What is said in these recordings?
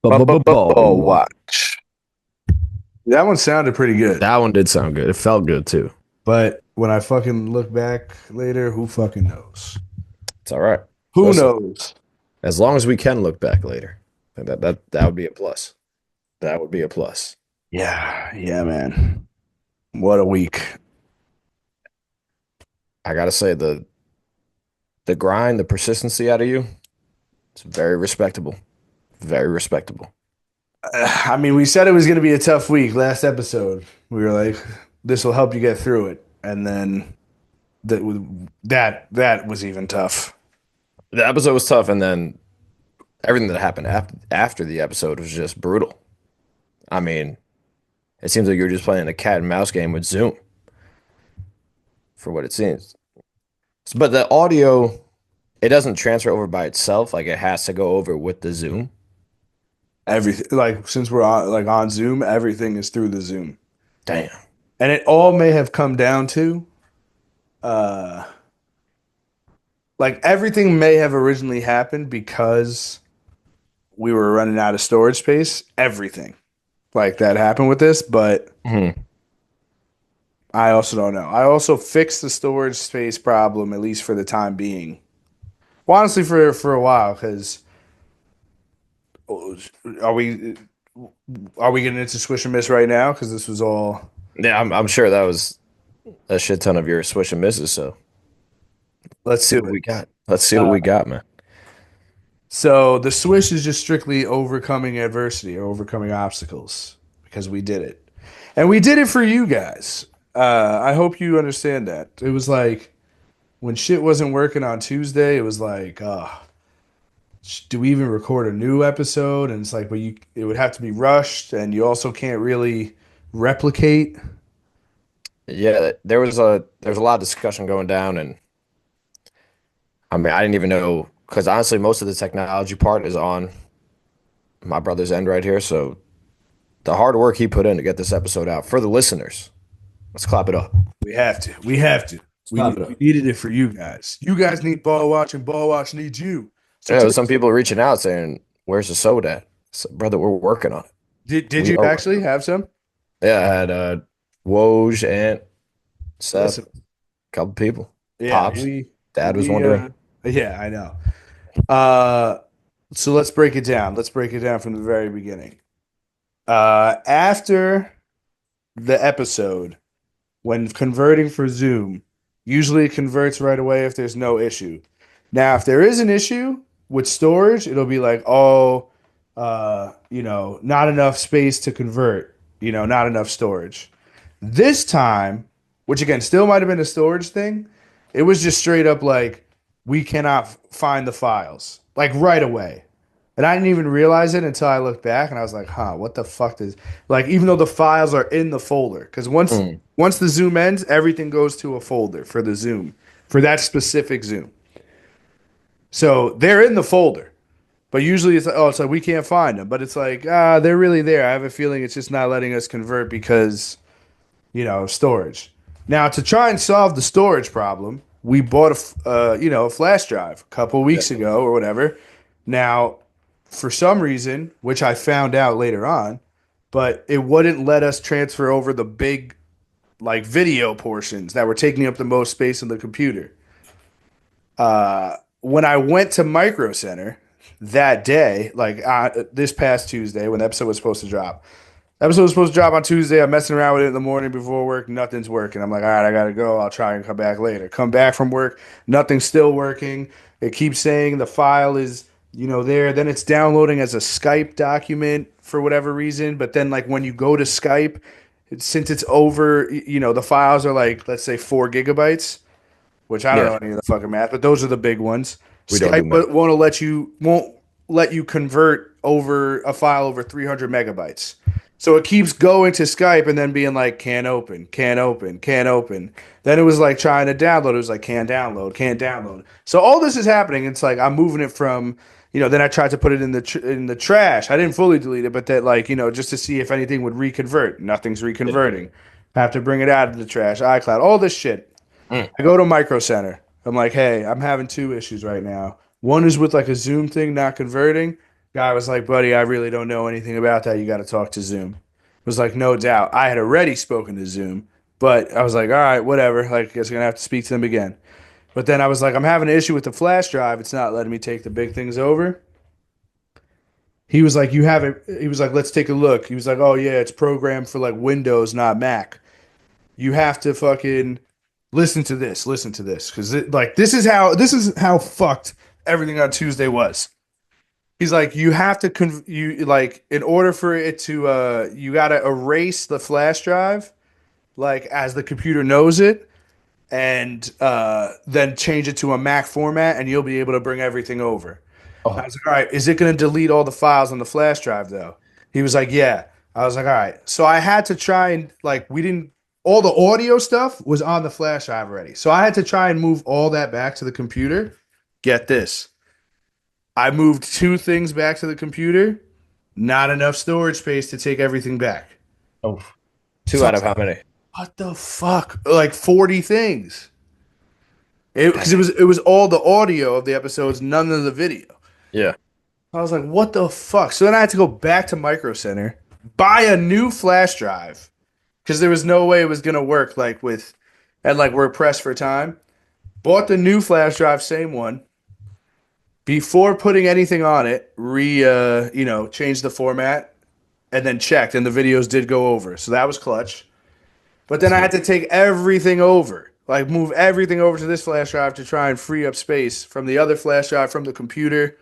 Watch. Watch. That one sounded pretty good. That one did sound good. It felt good too. But when I fucking look back later, who fucking knows? It's all right. Who Listen, knows? as long as we can look back later, that would be a plus. That would be a plus. Yeah, yeah, man. What a week. I gotta say the grind, the persistency out of you, it's very respectable. Very respectable. I mean, we said it was going to be a tough week last episode. We were like, this will help you get through it. And then that was even tough. The episode was tough, and then everything that happened after the episode was just brutal. I mean, it seems like you're just playing a cat and mouse game with Zoom, for what it seems. But the audio, it doesn't transfer over by itself. Like it has to go over with the Zoom. Everything, like, since we're on Zoom, everything is through the Zoom. Damn. And it all may have come down to uh like everything may have originally happened because we were running out of storage space. Everything like that happened with this, but Mhm. I also don't know. I also fixed the storage space problem, at least for the time being. Well, honestly, for a while, because are we are we getting into Swish and Miss right now? Because this was all. Yeah, I'm sure that was a shit ton of your swish and misses. So Let's let's see do what it. we got. Let's see what Uh, we got, man. so the Swish is just strictly overcoming adversity or overcoming obstacles because we did it, and we did it for you guys. I hope you understand that. It was like when shit wasn't working on Tuesday. It was like, do we even record a new episode? And it's like, but it would have to be rushed, and you also can't really replicate. Yeah, there was a lot of discussion going down, and I mean, I didn't even know because honestly, most of the technology part is on my brother's end right here. So the hard work he put in to get this episode out for the listeners, let's clap it up. We have to. We have to. Let's clap it We up. needed it for you guys. You guys need ball watch, and ball watch needs you. So Yeah, there was some people reaching out saying, "Where's the sode at?" So, brother, we're working on it. did We you are working actually on it. have some? Yeah, I had Woj, Aunt, Seth, Listen, a couple people. yeah, Pops, Dad was wondering. yeah, I know. Uh, so let's break it down. Let's break it down from the very beginning. After the episode, when converting for Zoom, usually it converts right away if there's no issue. Now, if there is an issue with storage, it'll be like, oh, not enough space to convert, not enough storage. This time, which again still might have been a storage thing, it was just straight up like, we cannot find the files, like right away. And I didn't even realize it until I looked back and I was like, huh, what the fuck is like even though the files are in the folder. Because Mm. once the Zoom ends, everything goes to a folder for the Zoom, for that specific Zoom. So they're in the folder. But usually it's like, oh, it's like we can't find them. But it's like, they're really there. I have a feeling it's just not letting us convert because, storage. Now to try and solve the storage problem, we bought a flash drive a couple Yeah. weeks ago or whatever. Now, for some reason, which I found out later on, but it wouldn't let us transfer over the big like video portions that were taking up the most space in the computer. When I went to Micro Center that day, like this past Tuesday when the episode was supposed to drop, the episode was supposed to drop on Tuesday. I'm messing around with it in the morning before work. Nothing's working. I'm like, all right, I gotta go. I'll try and come back later. Come back from work. Nothing's still working. It keeps saying the file is, there. Then it's downloading as a Skype document for whatever reason. But then, like, when you go to Skype, since it's over, the files are like, let's say 4 GB, which I don't Yeah, know any of the fucking math, but those are the big ones. we don't do Skype math. won't let you convert over a file over 300 megabytes. So it keeps going to Skype and then being like, can't open, can't open, can't open. Then it was like trying to download. It was like, can't download, can't download. So all this is happening. It's like I'm moving it from, then I tried to put it in the trash. I didn't fully delete it, but that like, just to see if anything would reconvert. Nothing's Yeah. reconverting. I have to bring it out of the trash, iCloud, all this shit. Mm. I go to Micro Center. I'm like, hey, I'm having two issues right now. One is with like a Zoom thing not converting, Guy was like, buddy, I really don't know anything about that. You got to talk to Zoom. Was like, no doubt. I had already spoken to Zoom, but I was like, all right, whatever. Like, I guess I'm gonna have to speak to them again. But then I was like, I'm having an issue with the flash drive. It's not letting me take the big things over. He was like, you have it. He was like, let's take a look. He was like, oh yeah, it's programmed for like Windows, not Mac. You have to fucking listen to this, because like this is how fucked everything on Tuesday was. He's like, you have to you like in order for it to you got to erase the flash drive like as the computer knows it, and then change it to a Mac format, and you'll be able to bring everything over. I Oh, was like, all right, is it going to delete all the files on the flash drive though? He was like, yeah. I was like, all right. So I had to try and like we didn't all the audio stuff was on the flash drive already. So I had to try and move all that back to the computer. Get this. I moved two things back to the computer. Not enough storage space to take everything back. oh, two So I out of was how like, many? what the fuck? Like 40 things. Because Dang. it was all the audio of the episodes, none of the video. Yeah. I was like, what the fuck? So then I had to go back to Micro Center, buy a new flash drive because there was no way it was gonna work like with and like we're pressed for time. Bought the new flash drive, same one. Before putting anything on it, changed the format and then checked, and the videos did go over. So that was clutch. But then I had to take everything over, like move everything over to this flash drive to try and free up space from the other flash drive from the computer.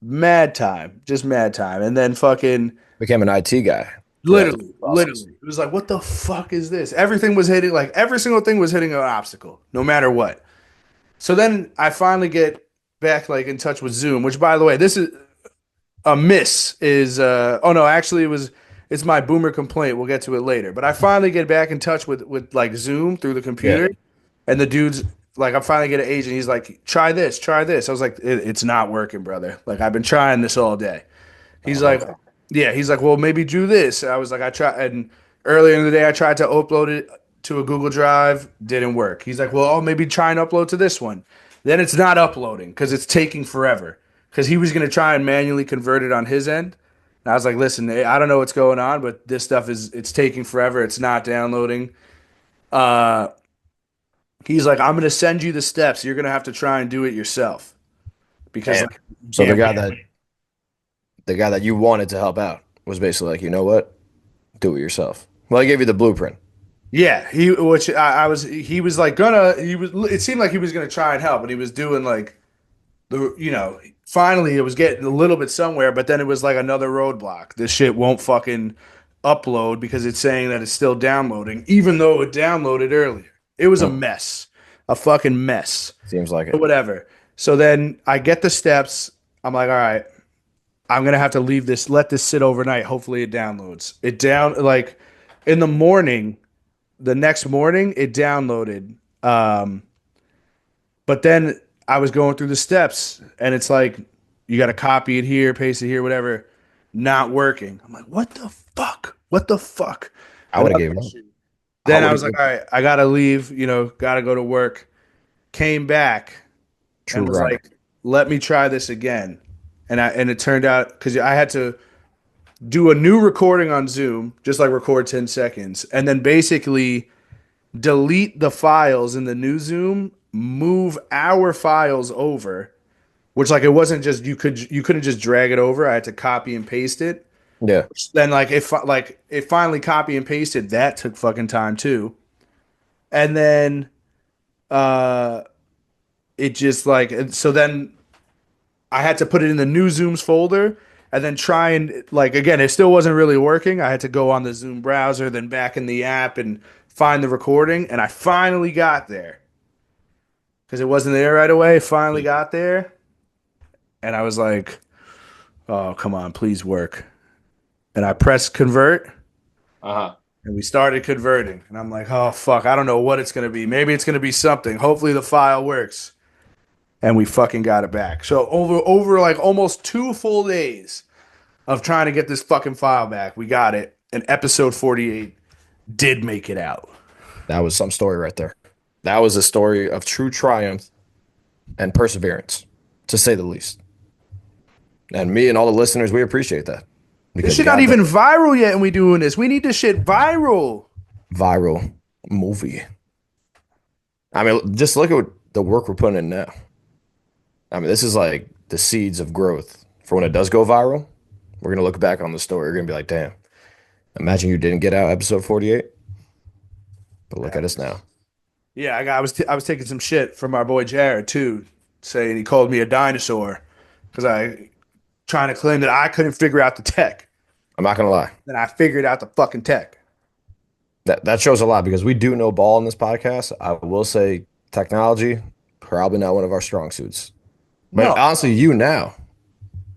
Mad time, just mad time. And then fucking Became an IT guy throughout the process. literally, it was like, what the fuck is this? Everything was hitting, like every single thing was hitting an obstacle, no matter what. So then I finally get back like in touch with Zoom, which by the way, this is a miss. Is oh no, actually it's my boomer complaint. We'll get to it later. But I finally get back in touch with like Zoom through the Yeah. computer, and the dude's like, I finally get an agent. He's like, try this, try this. I was like, it's not working, brother. Like I've been trying this all day. He's Oh, like, okay. yeah. He's like, well, maybe do this. I was like, I tried, and earlier in the day, I tried to upload it to a Google Drive, didn't work. He's like, well, oh, maybe try and upload to this one. Then it's not uploading because it's taking forever. Because he was gonna try and manually convert it on his end. And I was like, listen, I don't know what's going on, but this stuff it's taking forever. It's not downloading. Uh, he's like, I'm gonna send you the steps. You're gonna have to try and do it yourself because Damn. like you So can't wait. the guy that you wanted to help out was basically like, you know what? Do it yourself. Well, I gave you the blueprint. Yeah, I was he was like gonna he was it seemed like he was gonna try and help, and he was doing like finally it was getting a little bit somewhere, but then it was like another roadblock. This shit won't fucking upload because it's saying that it's still downloading, even though it downloaded earlier. It was a Hmm. mess, a fucking mess. Seems like But it. whatever. So then I get the steps. I'm like, all right, I'm gonna have to leave this, let this sit overnight. Hopefully it downloads. It down like in the morning, the next morning it downloaded. But then I was going through the steps, and it's like you got to copy it here, paste it here, whatever. Not working. I'm like, what the fuck? What the fuck? I would have Another given up. issue. I Then I would was have like, given all right, I gotta leave. Gotta go to work. Came back and true was grinder. like, let me try this again. And it turned out because I had to do a new recording on Zoom, just like record 10 seconds, and then basically delete the files in the new Zoom, move our files over, which like it wasn't just you couldn't just drag it over. I had to copy and paste it. Yeah. Then like it finally copy and pasted. That took fucking time too. And then uh it just like so then I had to put it in the new Zooms folder and then try and like again, it still wasn't really working. I had to go on the Zoom browser, then back in the app and find the recording, and I finally got there because it wasn't there right away. Finally got there, and I was like, "Oh, come on, please work." And I pressed convert, Uh-huh. and we started converting. And I'm like, "Oh fuck, I don't know what it's gonna be. Maybe it's gonna be something. Hopefully the file works." And we fucking got it back. So over like almost 2 full days of trying to get this fucking file back, we got it. And episode 48 did make it out. That was some story right there. That was a story of true triumph and perseverance, to say the least. And me and all the listeners, we appreciate that This because shit not God even damn, viral yet, and we doing this. We need this shit viral. viral movie. I mean, just look at the work we're putting in now. I mean, this is like the seeds of growth for when it does go viral. We're gonna look back on the story. We're gonna be like, damn, imagine you didn't get out episode 48, but look at us now. Yeah, I was taking some shit from our boy Jared too, saying he called me a dinosaur because I trying to claim that I couldn't figure out the tech. I'm not gonna lie. Then I figured out the fucking tech. That shows a lot because we do know ball in this podcast. I will say technology, probably not one of our strong suits. But No, honestly, you now,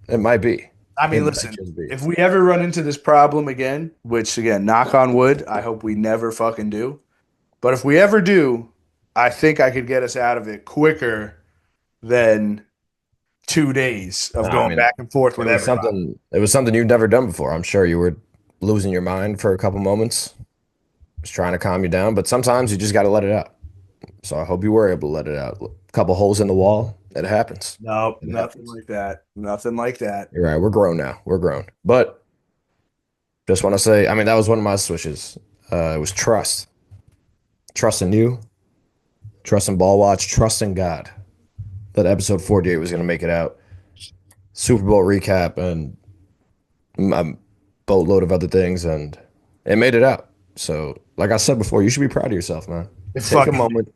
it might be. I It mean, might listen, just be. if we ever run into this problem again, which again, knock on wood, I hope we never fucking do. But if we ever do, I think I could get us out of it quicker than 2 days No, of I going mean, back and forth with everybody. it was something you've never done before. I'm sure you were losing your mind for a couple moments, just trying to calm you down, but sometimes you just got to let it out. So I hope you were able to let it out. A couple holes in the wall, it happens. Nope, It nothing happens. like that. Nothing like that. You're right. We're grown now. We're grown. But just want to say, I mean, that was one of my switches. It was trust. Trust in you, trust in Ball Watch, trust in God that episode 48 was going to make it out. Super Bowl recap and a boatload of other things, and it made it out. So, like I said before, you should be proud of yourself, man. It Take a fucking moment,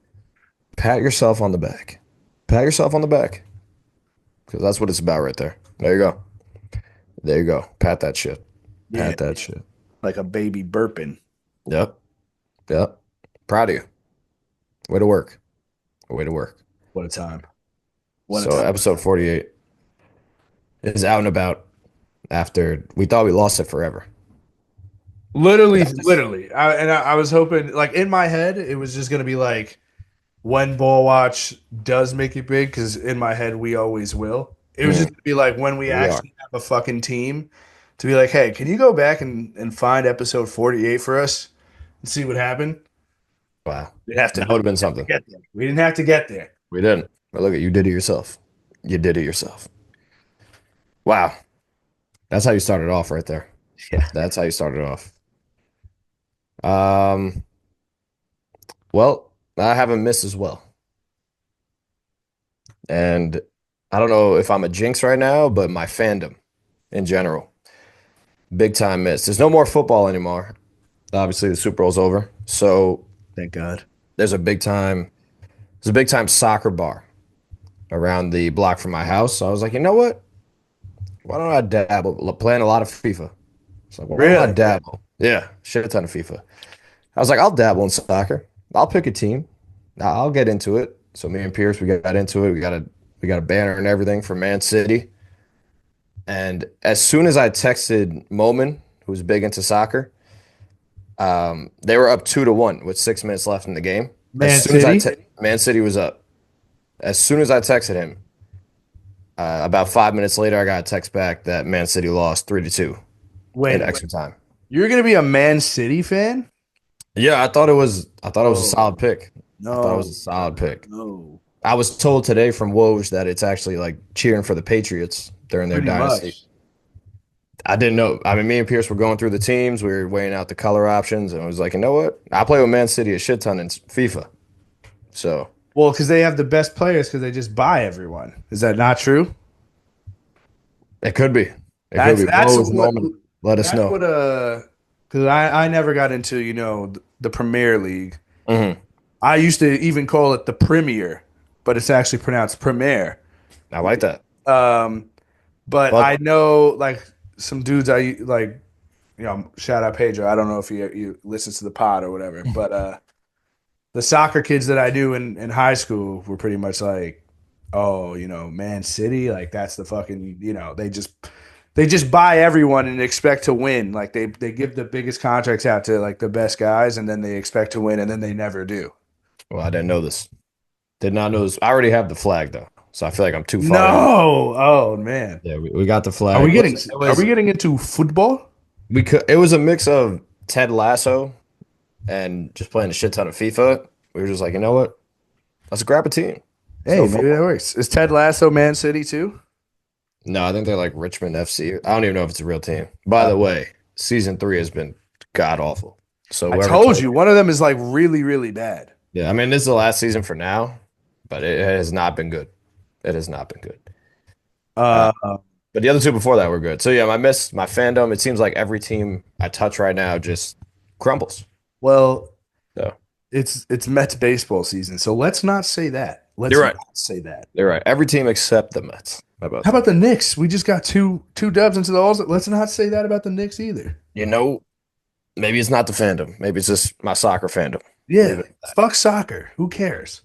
pat yourself on the back. Pat yourself on the back because that's what it's about right there. There you go. There you go. Pat that shit. yeah, Pat that shit. like a baby burping. Yep. Yep. Proud of you. Way to work. Way to work. What a time. What a So, time. episode 48 is out and about after we thought we lost it forever. Literally, That just, literally. I was hoping, like in my head, it was just gonna be like when Ball Watch does make it big, because in my head we always will. It was just mhm, gonna be like when we we are. actually have a fucking team to be like, hey, can you go back and find episode 48 for us and see what happened? Wow. We have to That would have been have to something. get there. We didn't have to get there. We didn't. But look at you did it yourself. You did it yourself. Wow. That's how you started off right there. Yeah. That's how you started off. Um, well, I haven't missed as well. And I don't know if I'm a jinx right now, but my fandom in general, big time miss. There's no more football anymore. Obviously, the Super Bowl's over. So Thank God. there's a big time, there's a big time soccer bar around the block from my house. So I was like, you know what? Why don't I dabble? Playing a lot of FIFA. So why don't I Really? dabble? Yeah, shit ton of FIFA. I was like, I'll dabble in soccer. I'll pick a team. I'll get into it. So me and Pierce, we got into it. We got a banner and everything for Man City. And as soon as I texted Momin, who's big into soccer, they were up 2-1 with 6 minutes left in the game. As Man soon as City? Man City was up. As soon as I texted him, about 5 minutes later, I got a text back that Man City lost 3-2 in Wait, extra time. you're gonna be a Man City fan? Yeah, I thought it was a solid Oh, pick. I thought it was no, a solid pick. no. I was told today from Woj that it's actually like cheering for the Patriots during their Pretty dynasty. much. I didn't know. I mean, me and Pierce were going through the teams. We were weighing out the color options, and I was like, you know what? I play with Man City a shit ton in FIFA. So Well, because they have the best players because they just buy everyone. Is that not true? it could be. It could That's be. that's Woj what moment. Let us that's know. what because I never got into the Premier League. Hmm. I used to even call it the Premier, but it's actually pronounced Premier. I like that. Um, but Well, I know like some dudes I like, shout out Pedro. I don't know if you listens to the pod or whatever, but the soccer kids that I knew in high school were pretty much like, oh, Man City, like that's the fucking, they just buy everyone and expect to win. Like they give the biggest contracts out to like the best guys, and then they expect to win, and then they never do. I didn't know this. Did not know this. I already have the flag though, so I feel like I'm too far in. No, oh man, Yeah, we got the are we flag. getting Listen, are we getting into football? we could. It was a mix of Ted Lasso and just playing a shit ton of FIFA. We were just like, you know what? Let's grab a team. Let's Hey, go maybe that football. works. Is Ted Lasso Man City too? No, I think they're like Richmond FC. I don't even know if it's a real team. By Uh, the way, season three has been god awful. So I whoever told told you you, one of them is like really, really bad. yeah, I mean this is the last season for now, but it has not been good. It has not been good. Uh, Uh, but the other two before that were good. So yeah, my fandom. It seems like every team I touch right now just crumbles. well, So it's Mets baseball season, so let's not say that. you're Let's right. not say that. You're right. Every team except the Mets. How about How that? about the Knicks? We just got two dubs into the All Star. Let's not say that about the Knicks either. You know, maybe it's not the fandom. Maybe it's just my soccer fandom. Leave Yeah, it. fuck soccer. Who cares?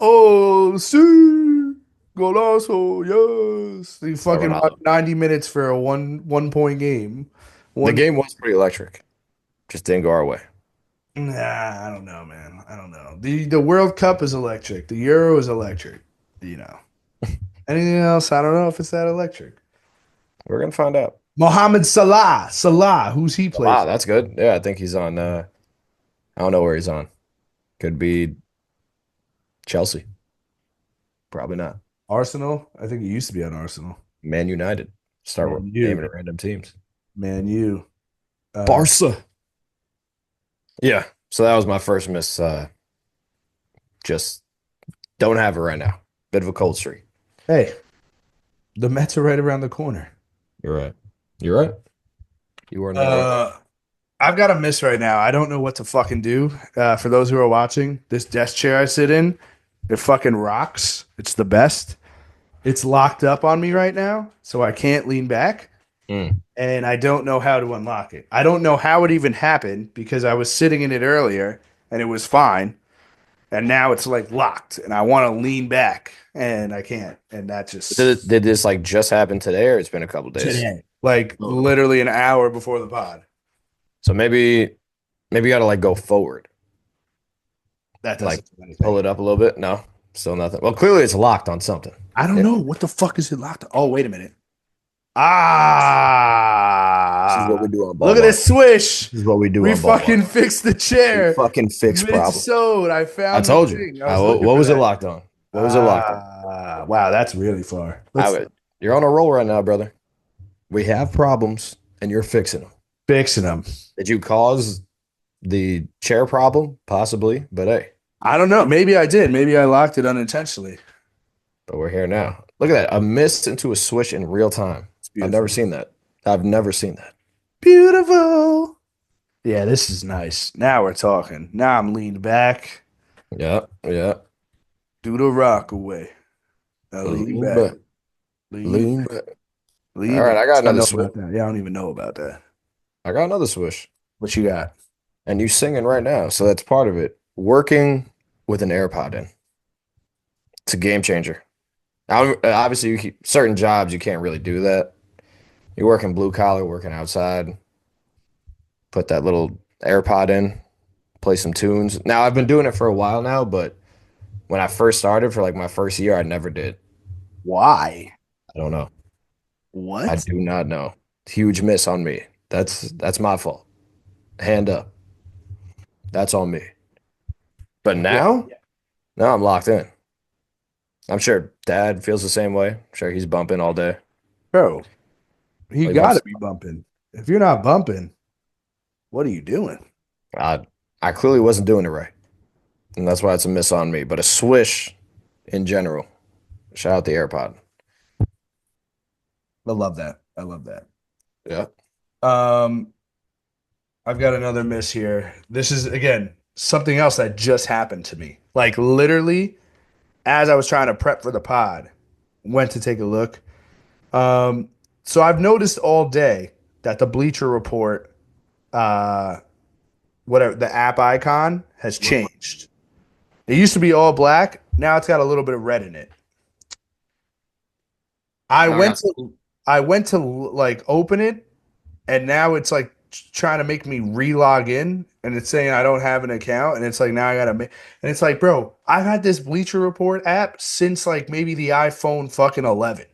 Oh, see, golazo, yes. They Oh, fucking watched Ronaldo. 90 minutes for a one point game. The One, game was pretty electric. Just didn't go our way. nah, I don't know, man. I don't know. The World Cup is electric. The Euro is electric. You know. Anything else? I don't know if it's that electric. We're gonna find out. Mohamed Salah. Salah, who's he play Wow, for? that's good. Yeah, I think he's on. I don't know where he's on. Could be Chelsea. Probably not. Arsenal? I think he used to be on Arsenal. Man United. Start Man naming U. random teams. Man U. Uh, Barca. Yeah. So that was my first miss. Just don't have it right now. Bit of a cold streak. hey, the Mets are right around the corner. You're right. You're right. You are not wrong. Uh, I've got a miss right now. I don't know what to fucking do. For those who are watching, this desk chair I sit in, it fucking rocks. It's the best. It's locked up on me right now, so I can't lean back, Mm. and I don't know how to unlock it. I don't know how it even happened because I was sitting in it earlier and it was fine, and now it's like locked, and I want to lean back and I can't, and that just Did this like just happen today, or it's been a couple days? today, like Oh. literally an hour before the pod. So maybe you gotta like go forward, That like doesn't do pull anything. it up a little bit. No, still nothing. Well, clearly it's locked on something. I don't Yeah. know what the fuck is it locked. Oh, wait a minute. This is what Ah, we do on look ball at one. this swish. This is what we do We on ball one. fucking fixed the We chair fucking fix problems. mid-sode. I I found the told you. thing. I was looking What for was it that. locked on? What was it locked on? Wow, that's really far. Let's You're on a roll right now, brother. We have problems, and you're fixing them. fixing them. Did you cause the chair problem? Possibly, but hey, I don't know. Maybe I did. Maybe I locked it unintentionally. but we're here now. Look at that. A miss into a swish in real time. It's I've never beautiful. seen that. I've never seen that. Beautiful. Yeah, this is nice. Now we're talking. Now I'm leaned back. Yeah, yeah. Do the rock away. Now lean Lean back. back. Lean Lean back. back. All Lean right, back. I got I another know swish. about that. Yeah, I don't even know about that. I got another swish. What you got? And you singing right now, so that's part of it. Working with an AirPod in. It's a game changer. Obviously, certain jobs you can't really do that. You're working blue collar, working outside. Put that little AirPod in, play some tunes. Now I've been doing it for a while now, but when I first started for like my first year, I never did. Why? I don't know. I What? do not know. Huge miss on me. That's my fault. Hand up. That's on me. But Yeah, now I'm locked in. I'm sure Dad feels the same way. I'm sure he's bumping all day. bro, he Well, he got to bumps. be bumping. If you're not bumping, what are you doing? I I clearly wasn't doing it right, and that's why it's a miss on me. But a swish in general. Shout out the AirPod. I love that. I love that. Yeah. Um, I've got another miss here. This is again something else that just happened to me. Like literally, as I was trying to prep for the pod, went to take a look. Um, so I've noticed all day that the Bleacher Report, uh, whatever the app icon has changed. It used to be all black. Now it's got a little bit of red in it. I I went got to I went to like open it, and now it's like trying to make me re-log in, and it's saying I don't have an account, and it's like now I gotta make, and it's like, bro, I've had this Bleacher Report app since like maybe the iPhone fucking 11,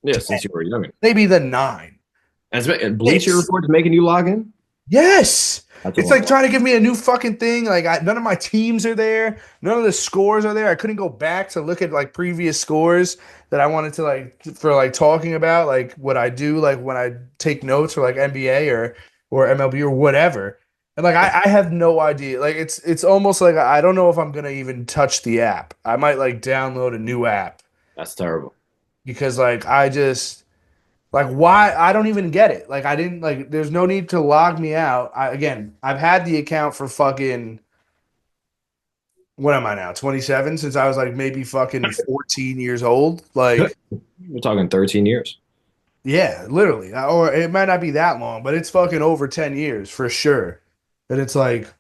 yeah, since you were young. maybe the 9. And Bleacher It's Report's making you log in? yes. That's a It's lot. like trying to give me a new fucking thing. Like none of my teams are there. None of the scores are there. I couldn't go back to look at like previous scores that I wanted to like for like talking about like what I do like when I take notes for like NBA or MLB or whatever. And like I have no idea. Like it's almost like I don't know if I'm gonna even touch the app. I might like download a new app That's terrible. because like I just like why I don't even get it. Like I didn't like there's no need to log me out. Again, I've had the account for fucking what am I now? 27 since I was like maybe fucking 14 years old. Like We're talking 13 years. yeah, literally. Or it might not be that long, but it's fucking over 10 years for sure. And it's like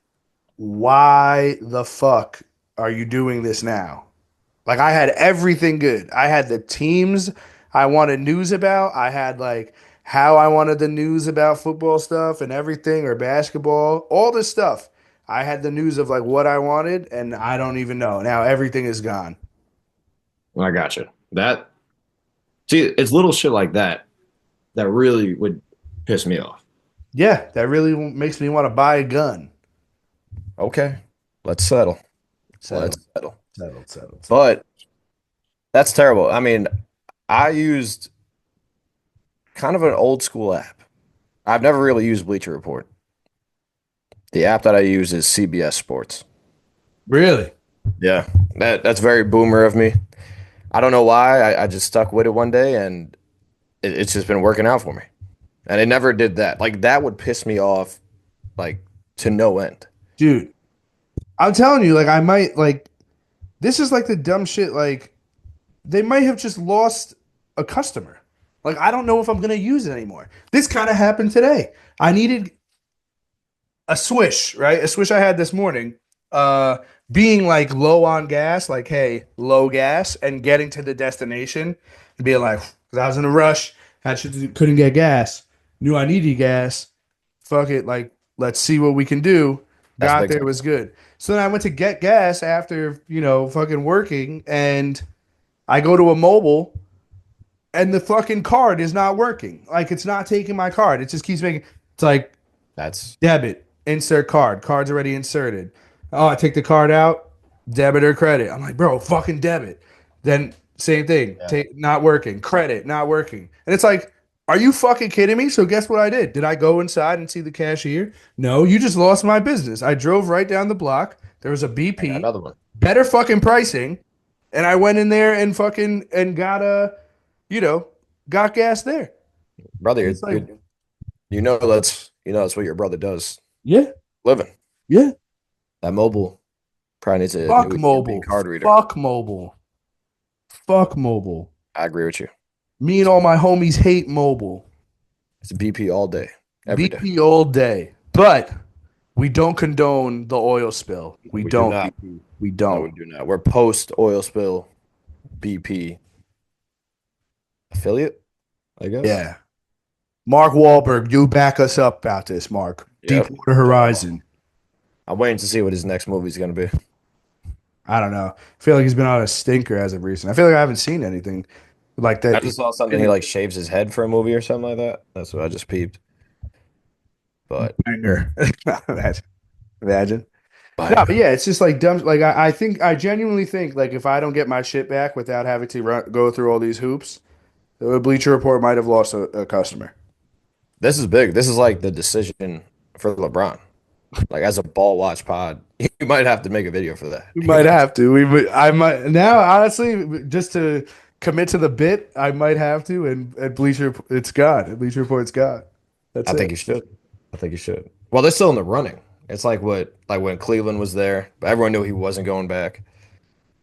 why the fuck are you doing this now? Like I had everything good. I had the teams I wanted news about. I had like how I wanted the news about football stuff and everything or basketball, all this stuff. I had the news of like what I wanted and I don't even know. Now everything is gone. Well, I got you. That see, it's little shit like that that really would piss me off. Yeah, that really makes me want to buy a gun. Okay, let's settle. Let's Settled, settle. settled. But that's terrible. I mean, I used kind of an old school app. I've never really used Bleacher Report. The app that I use is CBS Sports. Really? Yeah, that's very boomer of me. I don't know why. I just stuck with it one day, and it's just been working out for me. And it never did that. Like that would piss me off, like to no end. Dude, I'm telling you, like I might like this is like the dumb shit like they might have just lost a customer. Like I don't know if I'm gonna use it anymore. This kind of happened today. I needed a swish, right? A swish I had this morning. Uh, being like low on gas, like hey, low gas, and getting to the destination and being like, because I was in a rush, couldn't get gas, knew I needed gas. Fuck it, like let's see what we can do. That's Got big there time. was good. So then I went to get gas after fucking working, and I go to a mobile and the fucking card is not working. Like it's not taking my card. It just keeps making it's like That's debit, insert card. Card's already inserted. Oh, I take the card out, debit or credit. I'm like, bro, fucking debit. Then same thing. yeah, Take not working. Credit, not working. And it's like, are you fucking kidding me? So guess what I did? Did I go inside and see the cashier? No, you just lost my business. I drove right down the block. There was a I got BP, another one, better fucking pricing, and I went in there and fucking and got you know, got gas there. brother. And it's like, That's what your brother does. yeah, Living yeah. that mobile probably needs a Fuck new EMV mobile. card reader. Fuck mobile. Fuck mobile. I agree with you. Me and all my homies hate mobile. It's BP all day, every day. BP all day. But we don't condone the oil spill. We We do don't, not. BP. We No, we don't. do not. We're post oil spill BP affiliate, I guess. Yeah. Mark Wahlberg, you back us up about this, Mark. Yep. Deepwater Horizon. I'm waiting to see what his next movie is going to be. I don't know. I feel like he's been on a stinker as of recent. I feel like I haven't seen anything like I that. just saw something he like shaves his head for a movie or something like that. That's what I just peeped. But Banger. Imagine. Imagine. No, but banger. yeah, it's just like dumb. Like I think I genuinely think like if I don't get my shit back without having to go through all these hoops, the Bleacher Report might have lost a customer. This is big. This is like the decision for LeBron. Like as a ball watch pod, you might have to make a video for that. We might have to. I might now. Honestly, just to commit to the bit, I might have to. And at Bleacher, it's God. At Bleacher Report, it's God. That's I think it. you should. I think you should. Well, they're still in the running. It's like when Cleveland was there, but everyone knew he wasn't going back.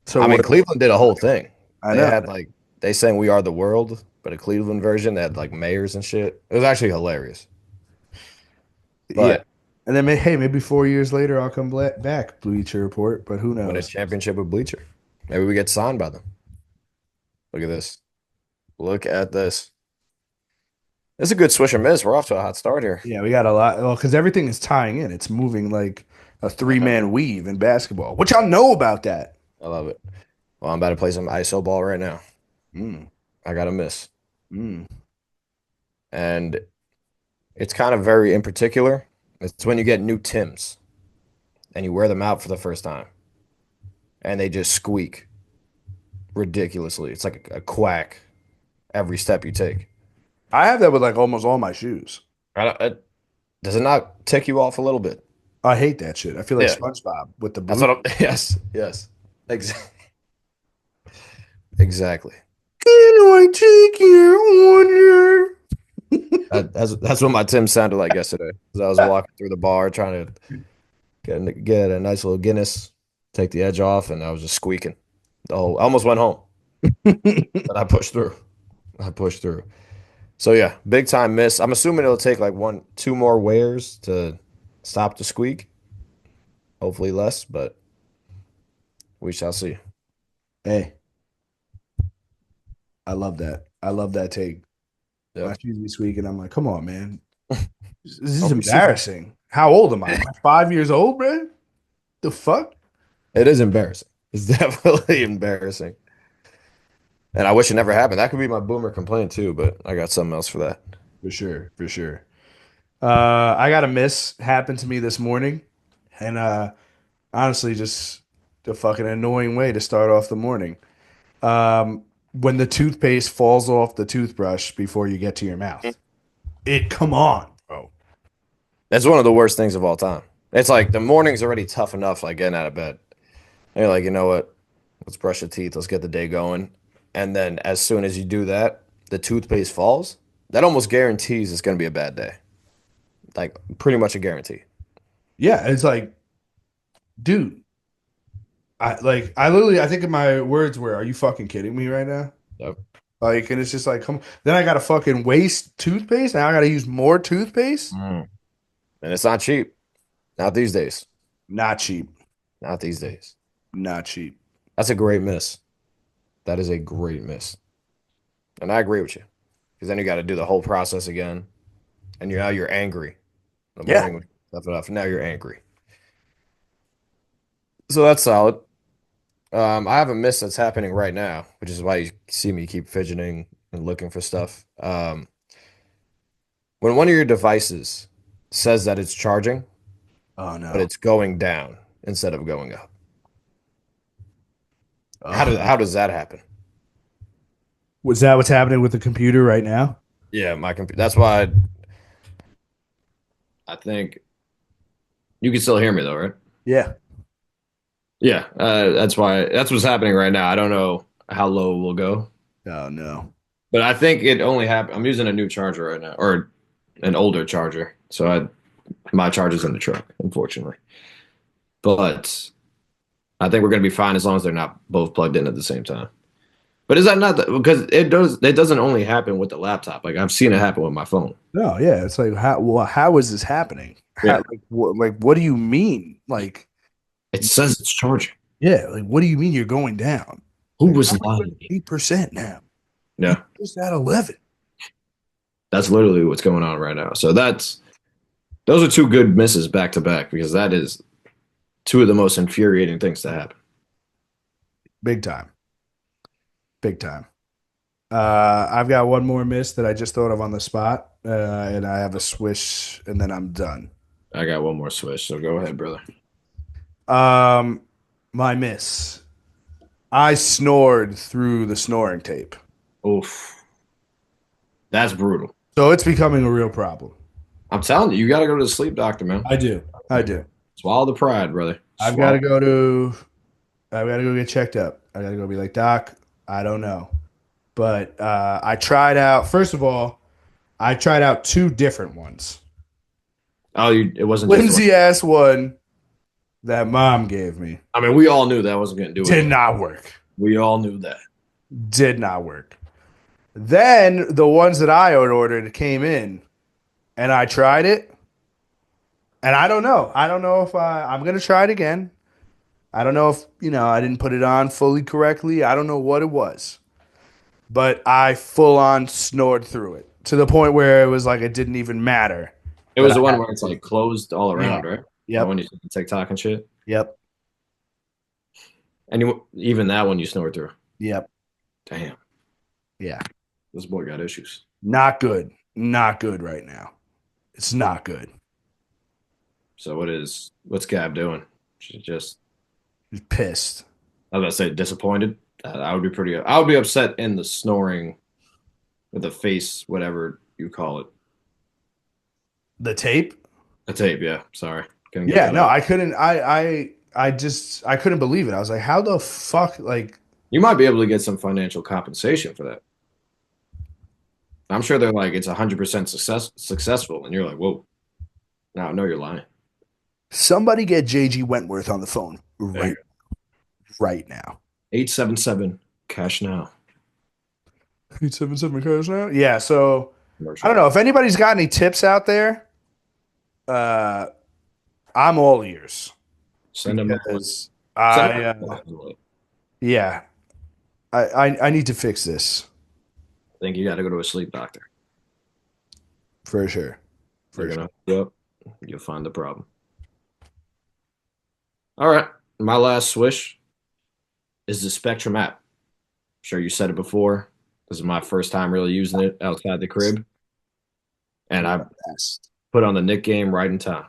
So I what? mean, Cleveland did a whole thing. I They know. had like they sang "We Are the World," but a Cleveland version. They had like mayors and shit. It was actually hilarious. Yeah. But And then hey, maybe 4 years later, I'll come back Bleacher Report. But who win a knows? championship with Bleacher. Maybe we get signed by them. Look at this. Look at this. It's a good swish and miss. We're off to a hot start here. Yeah, we got a lot. Well, because everything is tying in. It's moving like a three Uh-huh. man weave in basketball. What y'all know about that? I love it. Well, I'm about to play some ISO ball right now. Mm, I got a miss. mm. And it's kind of very in particular. It's when you get new Tims and you wear them out for the first time and they just squeak ridiculously. It's like a quack every step you take. I have that with like almost all my shoes. Does it not tick you off a little bit? I hate that shit. I feel like Yeah, SpongeBob with the that's boot. what I'm. Yes, yes, exactly. Exactly. Can I take your order? That's what my Tim sounded like yesterday. As I was walking through the bar trying to get a nice little Guinness, take the edge off, and I was just squeaking. I almost went home, but I pushed through. I pushed through. So yeah, big time miss. I'm assuming it'll take like one, two more wears to stop the squeak. Hopefully less, but we shall see. Hey, I love that. I love that take. My Yep. shoes be squeaking. I'm like, come on, man. This is Don't be silly. embarrassing. How old am I? Am I 5 years old, bro? The fuck? It is embarrassing. It's definitely embarrassing. And I wish it never happened. That could be my boomer complaint too, but I got something else for that. For sure, for sure. I got a miss happen to me this morning, and honestly, just a fucking annoying way to start off the morning. When the toothpaste falls off the toothbrush before you get to your mouth. Come on, bro. That's one of the worst things of all time. It's like the morning's already tough enough, like getting out of bed. And you're like, you know what? Let's brush your teeth. Let's get the day going. And then as soon as you do that, the toothpaste falls. That almost guarantees it's going to be a bad day. Like pretty much a guarantee. Yeah, it's like, dude, I literally I think my words were, "Are you fucking kidding me right now?" Yep. Like, and it's just like, come. Then I gotta fucking waste toothpaste. Now I gotta use more toothpaste. Mm. And it's not cheap. Not these days. Not cheap. Not these days. Not cheap. That's a great miss. That is a great miss. And I agree with you. Because then you got to do the whole process again. And now you're angry. The Yeah. morning was tough enough. Now you're angry. So that's solid. I have a miss that's happening right now, which is why you see me keep fidgeting and looking for stuff. When one of your devices says that it's charging, Oh but no. it's going down instead of going up, Oh. how does that happen? Was that what's happening with the computer right now? Yeah, my computer. That's why I think you can still hear me though, right? Yeah. Yeah, that's what's happening right now. I don't know how low we'll go, Oh no. but I think it only happened. I'm using a new charger right now, or an older charger, so my charger's in the truck, unfortunately. But I think we're gonna be fine as long as they're not both plugged in at the same time. But is that not because it doesn't only happen with the laptop. Like I've seen it happen with my phone. No, yeah. It's like how is this happening? Yeah, Like what do you mean? Like it says it's charging. yeah, like what do you mean you're going down? Who Like was I'm like lying? 8% now. You Yeah, just at 11. that's literally what's going on right now. So those are two good misses back to back because that is two of the most infuriating things to happen. Big time. Big time. I've got one more miss that I just thought of on the spot, and I have a swish, and then I'm done. I got one more switch, so go ahead, brother. Um, my miss. I snored through the snoring tape, Oof, that's brutal. so it's becoming a real problem. I'm telling you, you got to go to the sleep doctor, man. I do. I do. Swallow the pride, brother. I've got to Swallow. go to. I've got to go get checked up. I got to go be like, Doc, I don't know, but I tried out. First of all, I tried out two different ones. Oh, it wasn't just one. Flimsy ass one that mom gave me I mean, we all knew that wasn't going to do did anything. not work. We all knew that. Did not work. Then the ones that I had ordered came in, and I tried it, and I don't know. I don't know if I'm gonna try it again. I don't know if I didn't put it on fully correctly. I don't know what it was, but I full on snored through it to the point where it was like it didn't even matter It that was I the one had. where it's like closed all Yeah. around, right? The Yep. one you see on TikTok and shit. Yep. And even that one you snored through. Yep. Damn, Yeah. this boy got issues. Not good. Not good right now. It's not good. So what's Gab doing? She's just He's pissed. I was about to say disappointed. I would be upset in the snoring with the face, whatever you call it. The tape? A tape, yeah. Sorry. Couldn't get Yeah, that no, out. I couldn't. I couldn't believe it. I was like, how the fuck? Like, You might be able to get some financial compensation for that. I'm sure they're like it's 100% successful, and you're like, whoa, no, you're lying. somebody get JG Wentworth on the phone There you right, go. right now. 877 cash now 877 cars now. Yeah. So I commercial. don't know if anybody's got any tips out there. Uh, I'm all ears Send them. because Send I, them. I yeah, I need to fix this think you got to go to a sleep doctor. for sure, They're for sure. gonna hook you up. You'll find the problem. All right, my last swish is the Spectrum app. Sure, you said it before. This is my first time really using it outside the crib, and I Best. put on the Nick game right in time.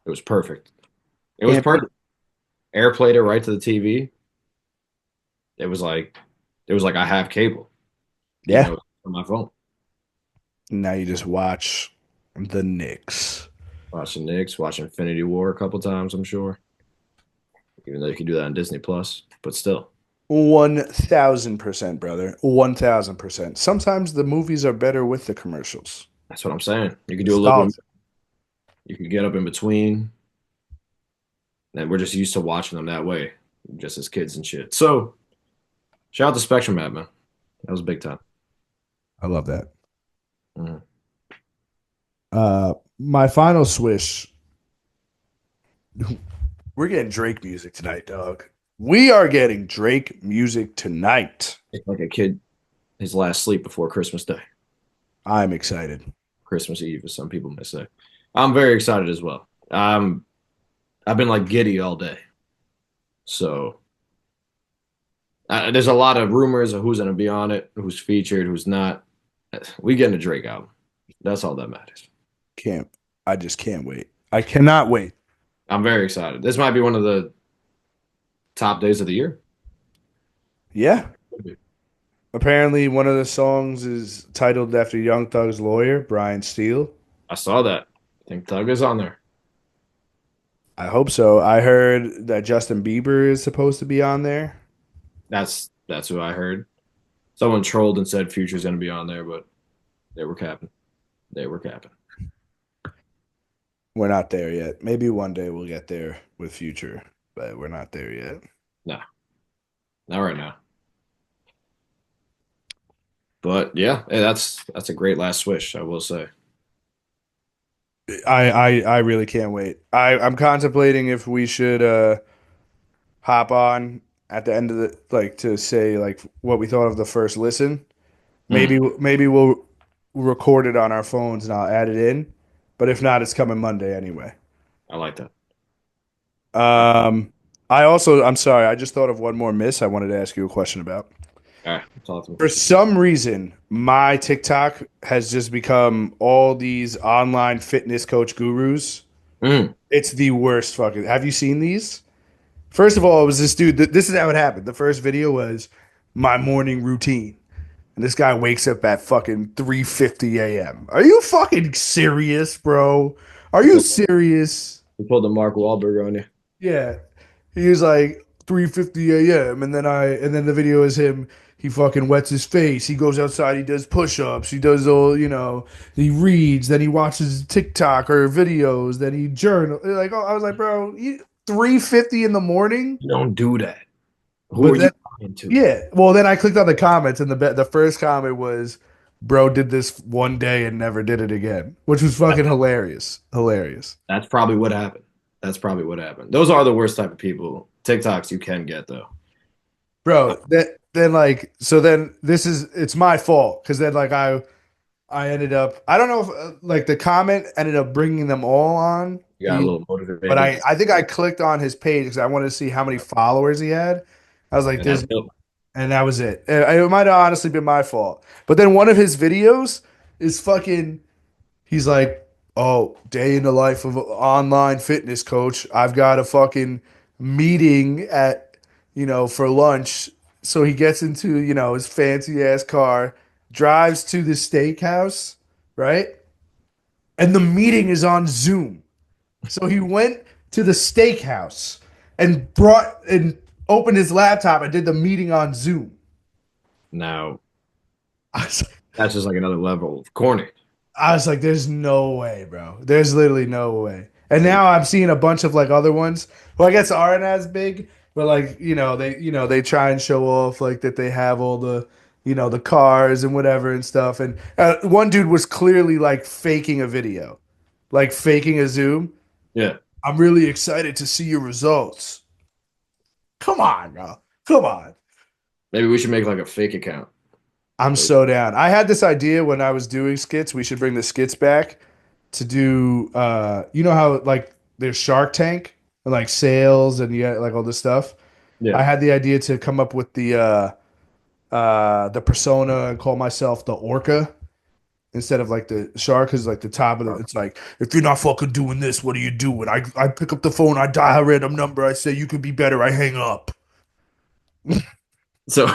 It was perfect. It was And perfect. Airplayed it right to the TV. It was like I have cable, even yeah, though it's on my phone. now you just watch the Knicks. Watching Knicks, watch Infinity War a couple times, I'm sure. Even though you can do that on Disney Plus, but still, 1000%, brother. 1000%. Sometimes the movies are better with the commercials. that's what I'm saying. You can do a little bit. Nostalgia. You can get up in between, and we're just used to watching them that way, just as kids and shit. So, shout out to Spectrum app, man. That was big time. I love that. Mhm. My final swish. We're getting Drake music tonight, dog. We are getting Drake music tonight. It's like a kid his last sleep before Christmas Day, I'm excited. Christmas Eve, as some people may say. I'm very excited as well. I've been like giddy all day, so there's a lot of rumors of who's going to be on it, who's featured, who's not. We getting a Drake album. That's all that matters. Can't. I just can't wait. I cannot wait. I'm very excited. This might be one of the top days of the year. Yeah. Apparently, one of the songs is titled after Young Thug's lawyer, Brian Steele. I saw that. I think Thug is on there. I hope so. I heard that Justin Bieber is supposed to be on there. That's who I heard. Someone trolled and said Future's going to be on there, but they were capping. They were capping. We're not there yet. Maybe one day we'll get there with Future, but we're not there yet. No, not right now. But yeah, hey, that's a great last swish, I will say. I really can't wait. I'm contemplating if we should hop on at the end of the like to say like what we thought of the first listen. Mm, Maybe we'll record it on our phones and I'll add it in. But if not, it's coming Monday anyway. I like that. Um, I'm sorry, I just thought of one more miss I wanted to ask you a question about. All right, talk to me. For some reason, my TikTok has just become all these online fitness coach gurus. Mm, It's the worst fucking. Have you seen these? First of all, it was this dude. This is how it happened. The first video was my morning routine. And this guy wakes up at fucking 3:50 a.m. Are you fucking serious, bro? Are you you pulled, serious? you pulled the Mark Wahlberg on you. Yeah. He was like 3:50 a.m. and then the video is him. He fucking wets his face. He goes outside. He does push-ups. He does all, he reads. Then he watches TikTok or videos. Then he journal. Like, oh, I was like, bro, 3:50 in the morning. You don't do that. Who are But you then, talking to? yeah. Well, then I clicked on the comments, and the first comment was, "Bro did this one day and never did it again," which was fucking hilarious. Hilarious. That's probably what happened. That's probably what happened. Those are the worst type of people. TikToks you can get though. Bro, that then like so then this is it's my fault because then like I ended up I don't know if like the comment ended up bringing them all on, You got a little but motivated, I think I clicked on his page because I wanted to see how many followers he had. I was like, and that's there's it. and that was it. It might have honestly been my fault. But then one of his videos is fucking. He's like, Oh, day in the life of an online fitness coach. I've got a fucking meeting at, for lunch. So he gets into, his fancy ass car, drives to the steakhouse, right? And the meeting is on Zoom. So he went to the steakhouse and brought and opened his laptop and did the meeting on Zoom. Now, I was, that's just like another level of corny. I was like, there's no way, bro. There's literally no way. And Like, now I'm seeing a bunch of like other ones who I guess aren't as big, but like, they try and show off like that they have all the, the cars and whatever and stuff. And one dude was clearly like faking a video, like faking a Zoom. yeah, I'm really excited to see your results. Come on, bro. Come on. maybe we should make like a fake account. I'm so down. I had this idea when I was doing skits. We should bring the skits back to do you know how like there's Shark Tank and like sales and you got like all this stuff. I Yeah. had the idea to come up with the persona and call myself the orca instead of like the shark because like the top of it's like if you're not fucking doing this, what are you doing? I pick up the phone, I dial a random number, I say you could be better, I hang up. So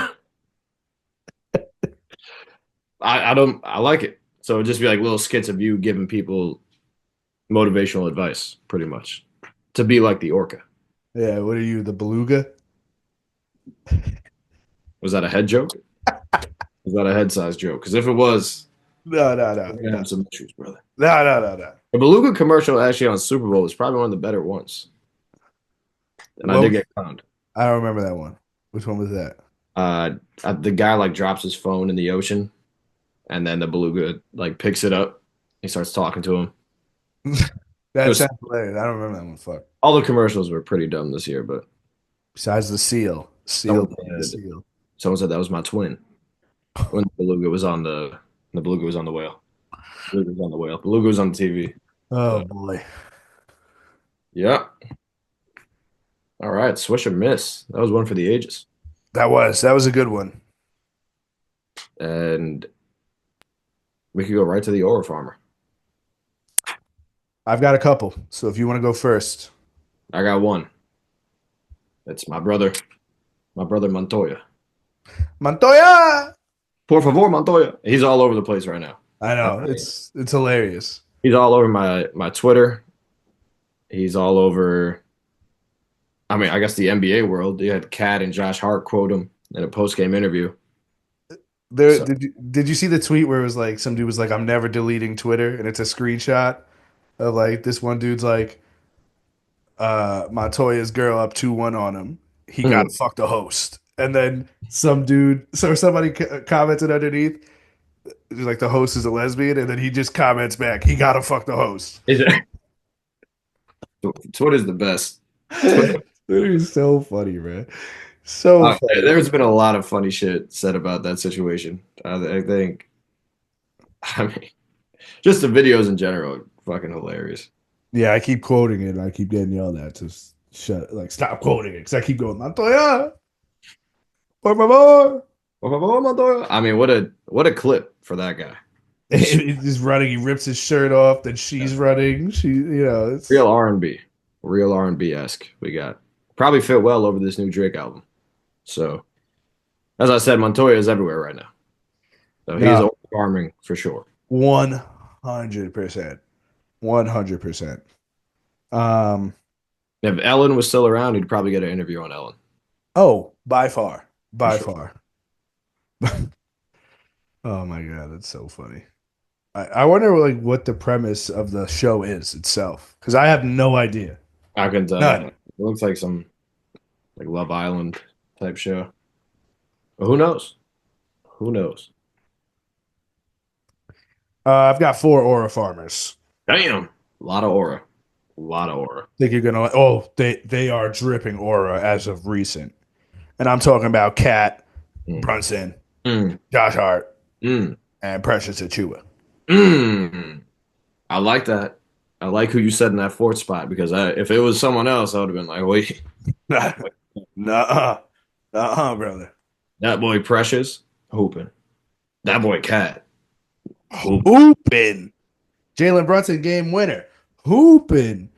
I don't I like it. So it'd just be like little skits of you giving people motivational advice, pretty much, to be like the orca. Yeah, what are you, the beluga? Was that a head joke? Was that a head size joke? Because if it was, No, no, no, we're gonna no, have some issues, brother. no, no, no, no. The Beluga commercial actually on Super Bowl is probably one of the better ones, and I did Well, get clowned. I don't remember that one. Which one was that? Uh, the guy like drops his phone in the ocean, and then the beluga like picks it up. He starts talking to him. It That was sounds hilarious. I don't remember that one. Fuck. all the commercials were pretty dumb this year, but Besides the seal, seal, someone the said seal. someone said that was my twin when the beluga was on the whale. Beluga was on the whale. Beluga was on the TV. Oh But boy, yeah, all right, swish or miss. That was one for the ages, that was a good one. and we could go right to the Aura Farmer. I've got a couple, so if you want to go first, I got one. It's my brother Montoya. Montoya. Por favor, Montoya. He's all over the place right now. I I know mean, it's hilarious. he's all over my Twitter. He's all over. I mean, I guess the NBA world. You had Cat and Josh Hart quote him in a post game interview. There, So did you see the tweet where it was like some dude was like, "I'm never deleting Twitter," and it's a screenshot of like this one dude's like, Montoya's girl up 2-1 on him. He got to mm, fuck the host, and then some dude, so somebody commented underneath. Like the host is a lesbian, and then he just comments back, he gotta fuck the host. is it- Twitter's the best. Twitter, It's so funny, man. So funny. there's been a lot of funny shit said about that situation. I think. I mean, just the videos in general are fucking hilarious. Yeah, I keep quoting it, and I keep getting yelled at to shut, like stop quoting it, because I keep going, Montoya, por favor. Por favor, Montoya. I mean, what a clip for that guy. Just He's just running. He rips his shirt off. Then she's running. It's real R&B, real R&B esque. We got probably fit well over this new Drake album. So, as I said, Montoya is everywhere right now. So he's no farming for sure. 100%, 100%. Um, If Ellen was still around, he'd probably get an interview on Ellen oh, by far, for by sure. far. Oh my god, that's so funny. I wonder like what the premise of the show is itself because I have no idea. I can tell you. None. It looks like some like Love Island type show. But who knows? Who knows? I've got four aura farmers. Damn, a lot of aura, a lot of aura. Think you're gonna? Oh, they are dripping aura as of recent, and I'm talking about Cat, Mm, Brunson, mm, Josh Hart, mm, and Precious Achua. mm. I like that. I like who you said in that fourth spot because if it was someone else, I would have been like, wait, Nuh-uh. Uh-uh, brother. that boy Precious hooping, that boy Cat hooping. Hooping. Jalen Brunson game winner. Hooping.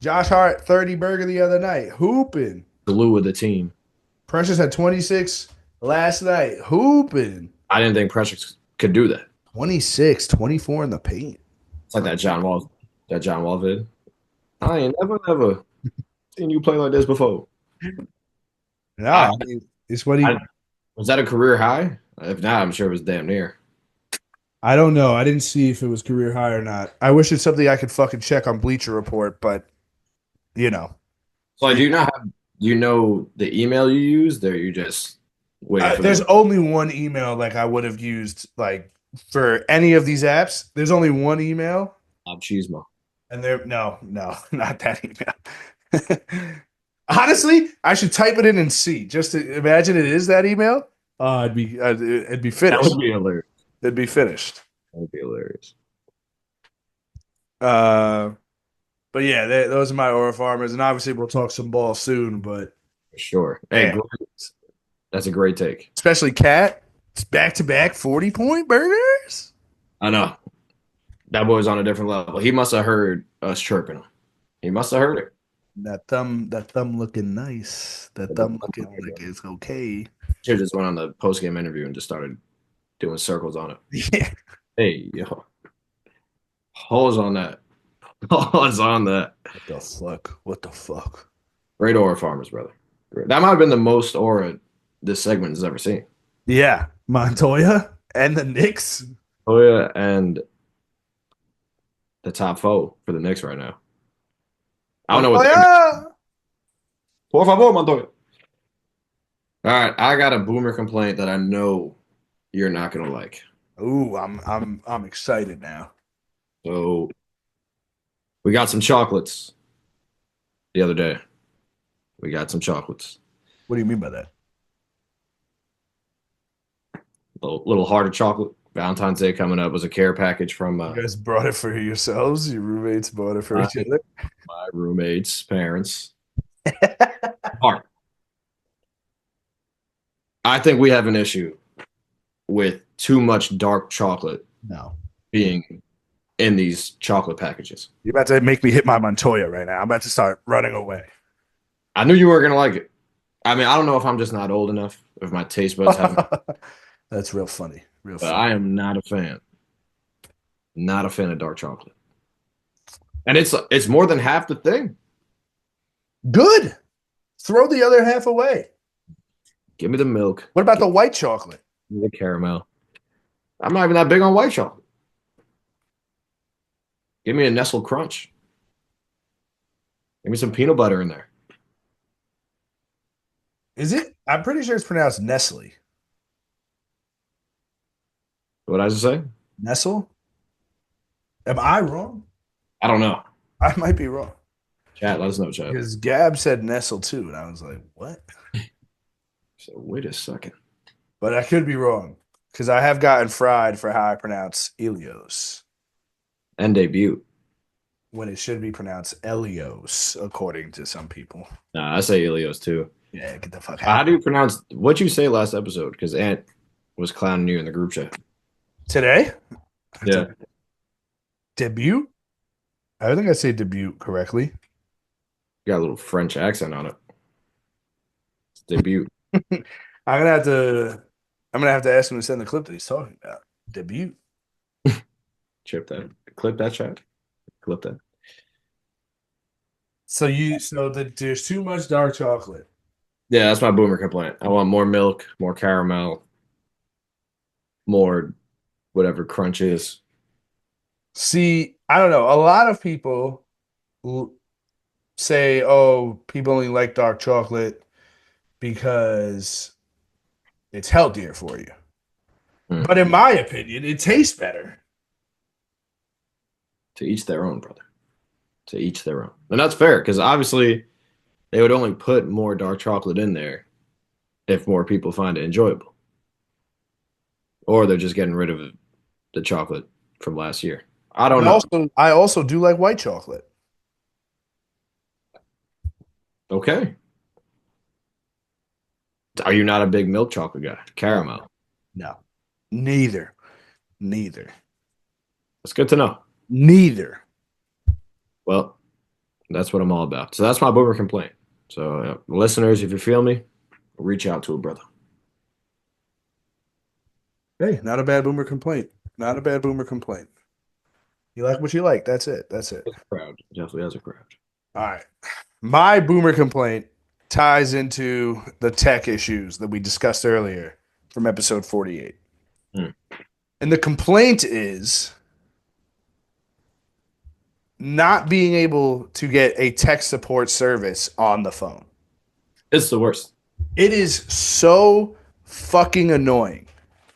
Josh Hart 30 burger the other night. Hooping. Glue of the team. Precious had 26 last night. Hooping. I didn't think Precious could do that. 26, 24 in the paint. It's like that John Wall vid. I ain't never seen you play like this before. No, I, I mean, it's what he. I was that a career high? If not, I'm sure it was damn near. I don't know. I didn't see if it was career high or not. I wish it's something I could fucking check on Bleacher Report, but you know, So like, do you know the email you used, or you just waiting for there's the only one email like I would have used like for any of these apps. There's only one email, Chismo? and there no, not that email. Honestly, I should type it in and see just to imagine it is that email. It'd be That would finished. be hilarious. It'd be finished. That would be hilarious. Uh, but yeah, those are my aura farmers, and obviously we'll talk some ball soon. But For sure. Hey, damn, that's a great take. especially Cat, it's back to back 40-point burgers. I know that boy's on a different level. He must have heard us chirping him. He must have heard it. That thumb looking nice. That thumb looking like it's okay. Should just went on the post game interview and just started doing circles on it. Yeah. Hey, yo, pause on that. Pause on that. What the fuck? What the fuck? Great aura farmers, brother. Great. That might have been the most aura this segment has ever seen. Yeah, Montoya and the Knicks. Oh yeah, and the top foe for the Knicks right now. I don't know what they're. Montoya. Por favor, Montoya. All right, I got a boomer complaint that I know you're not gonna like. Ooh, I'm excited now. So we got some chocolates the other day. We got some chocolates. What do you mean by that? Little heart of chocolate. Valentine's Day coming up was a care package from You guys brought it for yourselves. Your roommates bought it for my, each other. my roommate's parents. Heart. I think we have an issue with too much dark chocolate No. being in these chocolate packages. You're about to make me hit my Montoya right now. I'm about to start running away. I knew you weren't gonna like it. I mean, I don't know if I'm just not old enough, if my taste buds haven't, That's real funny. Real but funny. I am not a fan. Not a fan of dark chocolate. And it's more than half the thing. Good. Throw the other half away. Give me the milk. What about the white chocolate? Give me the caramel. I'm not even that big on white chocolate. Give me a Nestle Crunch. Give me some peanut butter in there. Is it? I'm pretty sure it's pronounced Nestle. What did I just say? Nestle? Am I wrong? I don't know. I might be wrong. Chat, let us know, chat. Because Gab said Nestle too, and I was like, what? So wait a second. But I could be wrong. Because I have gotten fried for how I pronounce Ilios And debut. when it should be pronounced Elios, according to some people. Nah, I say Ilios too. Yeah, get the fuck How out. do you pronounce what you say last episode? Because Ant was clowning you in the group chat. Today? Yeah. Debut? I think I say debut correctly. Got a little French accent on it. It's debut. I'm gonna have to ask him to send the clip that he's talking about. Debut. Chip that. Clip that chat. Clip that. There's too much dark chocolate. Yeah, that's my boomer complaint. I want more milk, more caramel, more whatever crunch is. See, I don't know. A lot of people say, "Oh, people only like dark chocolate because it's healthier for you." Hmm. But in my opinion, it tastes better. To each their own, brother. To each their own. And that's fair because obviously they would only put more dark chocolate in there if more people find it enjoyable. Or they're just getting rid of the chocolate from last year. I don't know. I also do like white chocolate. Okay. Are you not a big milk chocolate guy? Caramel. No, neither. That's good to know. Neither. Well, that's what I'm all about. So that's my boomer complaint. So, listeners, if you feel me, reach out to a brother. Hey, not a bad boomer complaint. Not a bad boomer complaint. You like what you like. That's it. That's it. Has a crowd. Definitely has a crowd. All right. My boomer complaint ties into the tech issues that we discussed earlier from episode 48. Hmm. And the complaint is not being able to get a tech support service on the phone. It's the worst. It is so fucking annoying.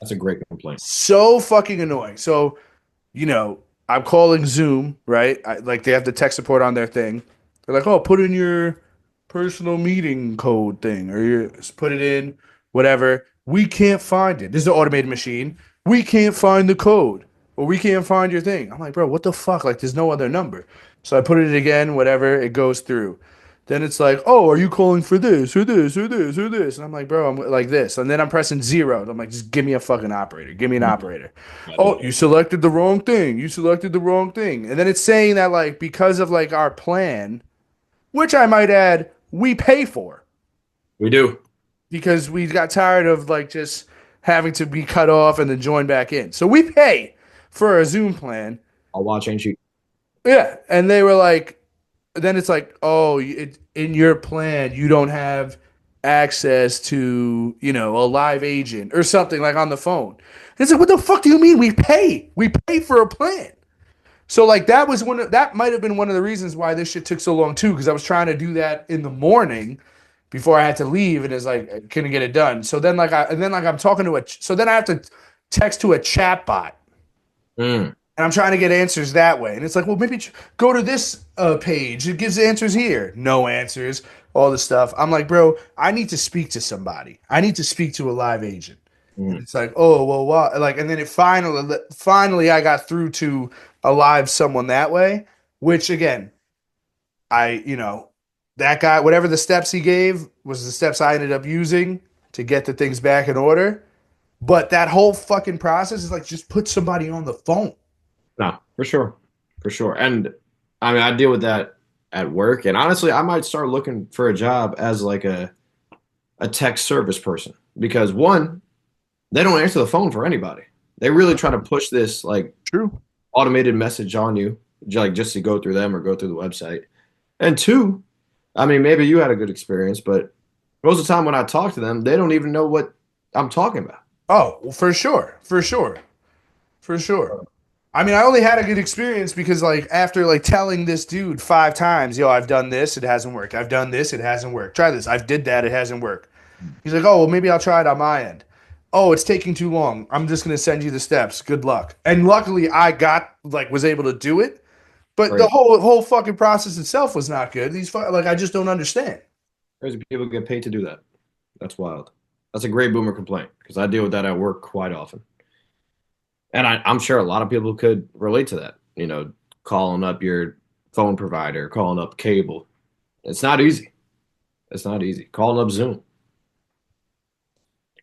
That's a great complaint. So fucking annoying. So, you know, I'm calling Zoom, right? Like they have the tech support on their thing. They're like, oh, put in your personal meeting code thing or you put it in, whatever. We can't find it. This is an automated machine. We can't find the code or we can't find your thing. I'm like, bro, what the fuck? Like, there's no other number. So I put it again, whatever, it goes through. Then it's like, oh, are you calling for this or this or this or this? And I'm like, bro, I'm like this. And then I'm pressing zero. And I'm like, just give me a fucking operator. Give me an operator. I do Oh, that. you selected the wrong thing. You selected the wrong thing. And then it's saying that like because of like our plan, which I might add, we pay for We do. because we got tired of like just having to be cut off and then join back in. So we pay for a Zoom plan. I'll watch ain't cheap. Yeah. And they were like, then it's like, oh, in your plan, you don't have access to, you know, a live agent or something like on the phone. And it's like, what the fuck do you mean? We pay. We pay for a plan. So like that might have been one of the reasons why this shit took so long too, because I was trying to do that in the morning before I had to leave, and it's like I couldn't get it done. So then I'm talking to so then I have to text to a chat bot, Mm. and I'm trying to get answers that way. And it's like, well, maybe go to this page. It gives answers here. No answers. All this stuff. I'm like, bro, I need to speak to somebody. I need to speak to a live agent. And Mm. it's like, oh, well, what? Like, and then finally, I got through to a live someone that way. Which again, that guy, whatever the steps he gave was the steps I ended up using to get the things back in order. But that whole fucking process is like, just put somebody on the phone. No, for sure. For sure. And I mean, I deal with that at work. And honestly, I might start looking for a job as like a tech service person because one, they don't answer the phone for anybody. They really try to push this like True. automated message on you, like just to go through them or go through the website. And two, I mean, maybe you had a good experience, but most of the time when I talk to them, they don't even know what I'm talking about. Oh, well, for sure. For sure. For sure. I mean, I only had a good experience because, like, after like telling this dude 5 times, yo, I've done this, it hasn't worked. I've done this, it hasn't worked. Try this. I've did that, it hasn't worked. He's like, oh, well, maybe I'll try it on my end. Oh, it's taking too long. I'm just gonna send you the steps. Good luck. And luckily, I got like was able to do it. But the Right. whole fucking process itself was not good. Like I just don't understand. Crazy people get paid to do that. That's wild. That's a great boomer complaint because I deal with that at work quite often. And I'm sure a lot of people could relate to that. Calling up your phone provider, calling up cable. It's not easy. It's not easy. Calling up Zoom.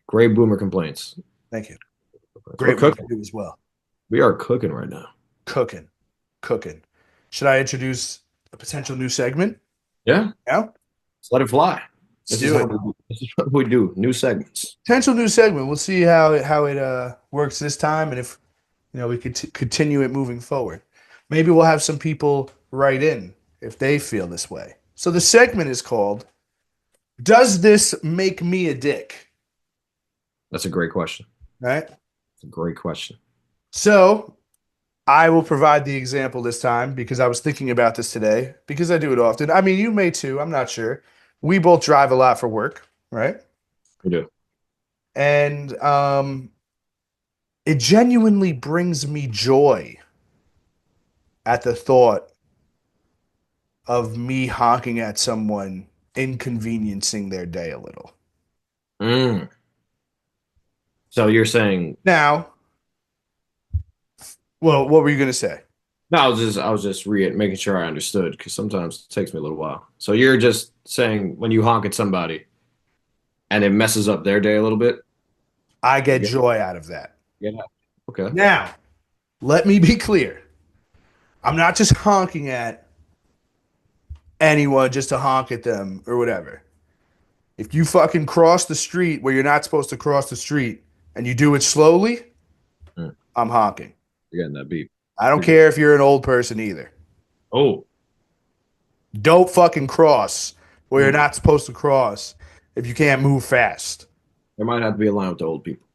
Great boomer complaints. Thank you. We're Great one for cooking. you as well. We are cooking right now. Cooking, cooking. Should I introduce a potential new segment? Yeah, Yeah, let's let it fly. let's do it. This is what we do. New segments. Potential new segment. We'll see how it works this time, and if we could continue it moving forward. Maybe we'll have some people write in if they feel this way. So the segment is called "Does this make me a dick?" That's a great question. Right. It's a great question. So I will provide the example this time because I was thinking about this today because I do it often. I mean, you may too. I'm not sure. We both drive a lot for work, right? We do. And it genuinely brings me joy at the thought of me honking at someone, inconveniencing their day a little. Mm. So you're saying Now, well, what were you going to say? no? I was just making sure I understood because sometimes it takes me a little while. So you're just saying when you honk at somebody and it messes up their day a little bit. I You get get, joy out of that. yeah. Okay. Now, let me be clear. I'm not just honking at anyone just to honk at them or whatever. If you fucking cross the street where you're not supposed to cross the street and you do it slowly, Mm, I'm honking. you're getting that beep. I don't You're getting, care if you're an old person either. oh, Don't fucking cross where you're mm. not supposed to cross if you can't move fast. There might have to be a line with the old people.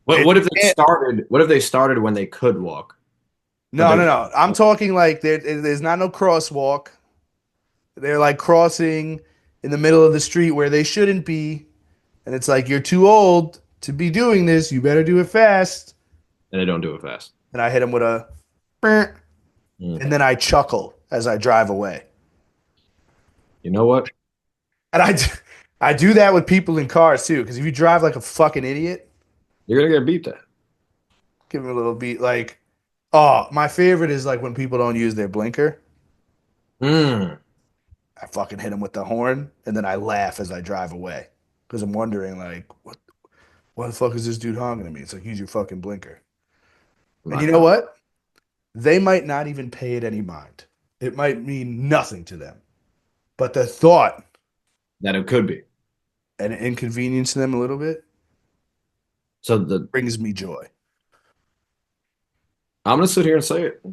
If What you if they can't, started? What if they started when they could walk, but no, they no, no. I'm talking like there's not no crosswalk. They're like crossing in the middle of the street where they shouldn't be. And it's like, you're too old to be doing this. You better do it fast. and they don't do it fast? And I hit them with a, "Brr," Mm. and then I chuckle as I drive away. You know what? And I do that with people in cars too. Because if you drive like a fucking idiot, You're gonna get beeped at. give them a little beat. Like, oh, my favorite is like when people don't use their blinker. Mm. I fucking hit them with the horn, and then I laugh as I drive away because I'm wondering like, why the fuck is this dude honking at me? It's like, use your fucking blinker. And My you know God, what? They might not even pay it any mind. It might mean nothing to them. But the thought that it could be. and inconvenience them a little bit So the brings me joy. I'm gonna sit here and say it.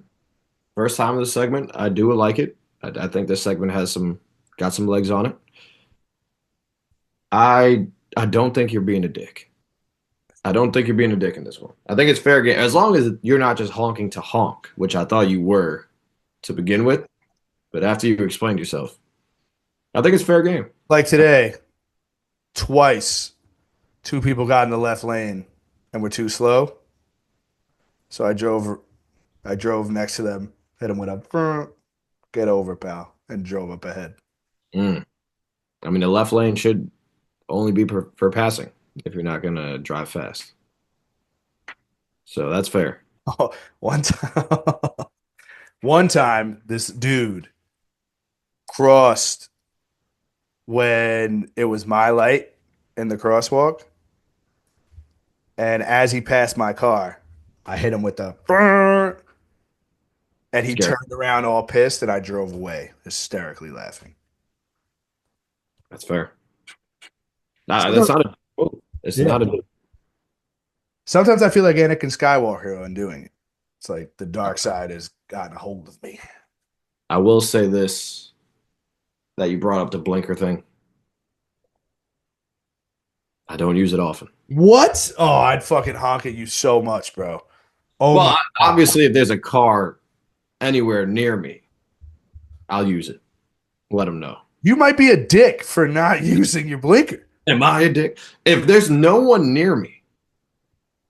First time of the segment, I do like it. I think this segment has got some legs on it. I don't think you're being a dick. I don't think you're being a dick in this one. I think it's fair game as long as you're not just honking to honk, which I thought you were to begin with. But after you explained yourself, I think it's fair game. Like today, twice, two people got in the left lane and were too slow. So I drove next to them, hit them with a "Brr, get over, pal," and drove up ahead. Mm. I mean, the left lane should only be for passing if you're not gonna drive fast. So that's fair. Oh, one time, one time, this dude crossed when it was my light in the crosswalk. And as he passed my car, I hit him with the "Brr," and he Scary. turned around all pissed, and I drove away, hysterically laughing. That's fair. Nah, that's Sometimes, not a. Oh, it's yeah. not a. Sometimes I feel like Anakin Skywalker on doing it. It's like the dark side has gotten a hold of me. I will say this that you brought up the blinker thing. I don't use it often. What? Oh, I'd fucking honk at you so much, bro. Oh Well, my God. obviously, if there's a car anywhere near me, I'll use it. Let them know. You might be a dick for not using your blinker. Am I a dick? If there's no one near me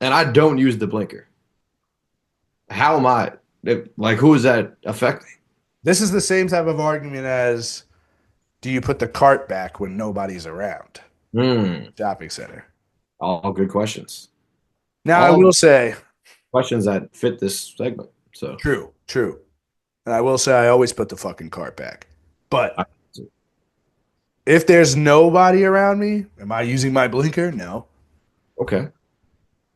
and I don't use the blinker, how am I? Like, who is that affecting? This is the same type of argument as, do you put the cart back when nobody's around? Hmm. Shopping center. All good questions. Now, I All will say, questions that fit this segment. So, true, true. And I will say, I always put the fucking cart back. But I, if there's nobody around me, am I using my blinker? No. okay,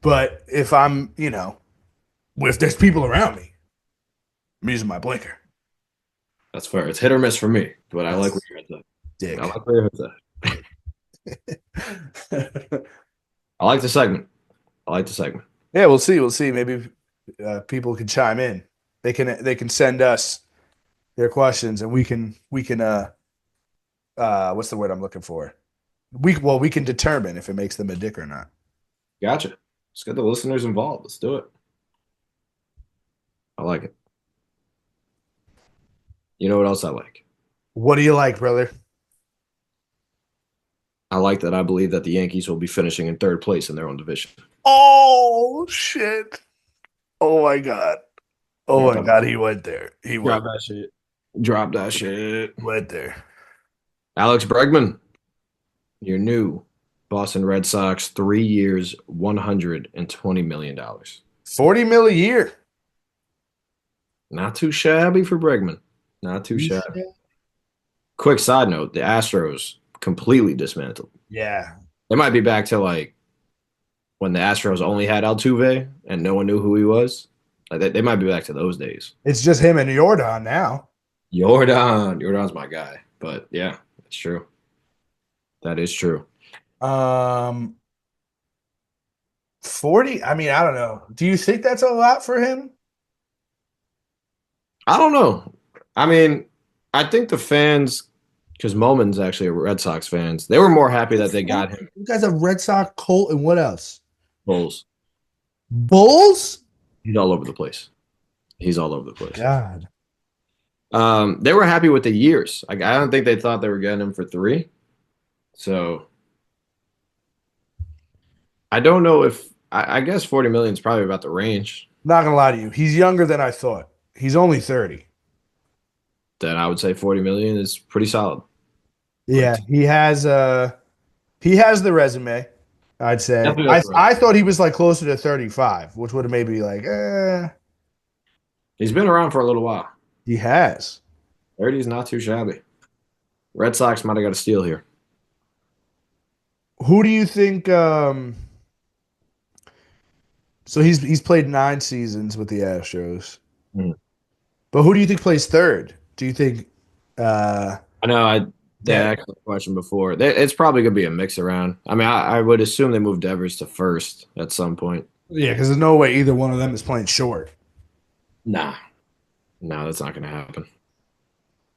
But if if there's people around me, I'm using my blinker. that's fair. It's hit or miss for me, but I like what Yes, you're at. I dick. like where you're at. I like the segment. I like the segment. Yeah, we'll see. We'll see. Maybe people can chime in. They can send us their questions, and we can what's the word I'm looking for? We can determine if it makes them a dick or not. Gotcha. Let's get the listeners involved. Let's do it. I like it. You know what else I like? What do you like, brother? I like that I believe that the Yankees will be finishing in third place in their own division. Oh shit! Oh my god! Oh Drop my that, god! He went there. He drop went that shit. Drop that shit. went there. Alex Bregman, your new Boston Red Sox, 3 years, $120 million. 40 mil a year. Not too shabby for Bregman. Not too shabby. Quick side note, the Astros completely dismantled. Yeah. It might be back to like when the Astros only had Altuve and no one knew who he was. Like they might be back to those days. It's just him and Jordan now. Jordan's my guy. But yeah, it's true. That is true. Um, 40. I mean, I don't know. Do you think that's a lot for him? I don't know. I mean, I think the fans, because Moman's actually a Red Sox fans, they were more happy that they got him You guys have Red Sox, Colt, and what else? Bulls. Bulls? He's all over the place. He's all over the place. God. They were happy with the years. I don't think they thought they were getting him for 3. So I don't know if I guess 40 million is probably about the range. Not gonna lie to you. He's younger than I thought. He's only 30. Then I would say 40 million is pretty solid. Yeah, Like he has the resume, I'd say. definitely I has the I resume. thought he was like closer to 35, which would have made me like, He's been around for a little while. he has. 30 is not too shabby. Red Sox might have got a steal here. Who do you think so he's played 9 seasons with the Astros. Mhm. But who do you think plays third? Do you think uh I know they that asked the question before. It's probably gonna be a mix around. I mean, I would assume they moved Devers to first at some point. yeah, because there's no way either one of them is playing short. Nah, no, that's not gonna happen.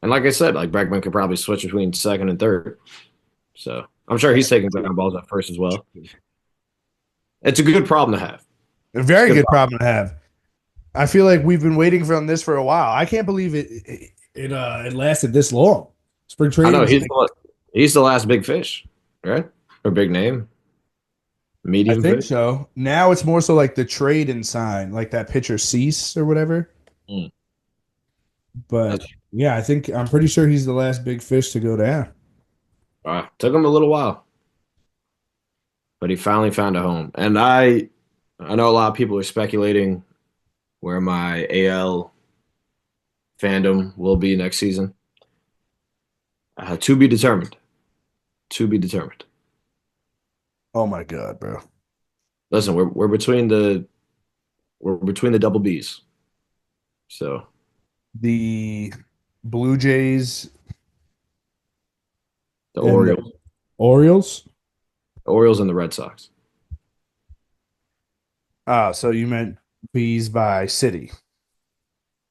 And like I said, like Bregman could probably switch between second and third. So I'm sure he's taking ground balls at first as well. It's a good problem to have. A It's a very good good problem. problem to have. I feel like we've been waiting for this for a while. I can't believe it lasted this long. Spring I training know was like, he's the last big fish, right? Or big name, I medium think fish. so. Now it's more so like the trade and sign, like that pitcher Cease or whatever. Mm, But that's yeah, I'm pretty sure he's the last big fish to go down. took him a little while, but he finally found a home. And I know a lot of people are speculating where my AL fandom will be next season. To be determined. To be determined. Oh my God, bro. Listen, we're between the double B's. So The Blue Jays the and the Orioles, Orioles. Orioles and the Red Sox. Ah, so you meant bees by city.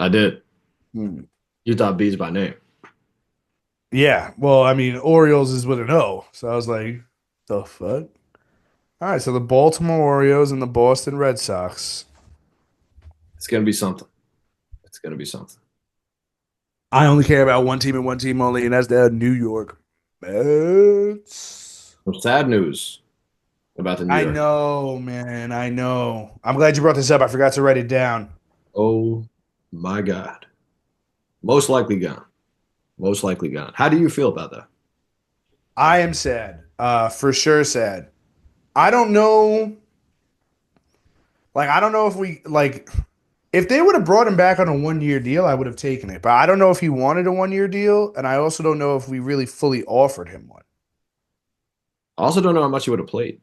I did. Hmm. You thought B's by name. Yeah. Well, I mean, Orioles is with an O. So I was like, the fuck? All right. So the Baltimore Orioles and the Boston Red Sox. It's gonna be something. It's gonna be something. I only care about one team and one team only, and that's the New York Mets. Some sad news about the New I York. know, man. I know. I'm glad you brought this up. I forgot to write it down. Oh my God. Most likely gone. Most likely gone. How do you feel about that? I am sad. For sure sad. I don't know. Like, I don't know if we like if they would have brought him back on a 1 year deal, I would have taken it. But I don't know if he wanted a 1 year deal, and I also don't know if we really fully offered him one. I also don't know how much he would have played.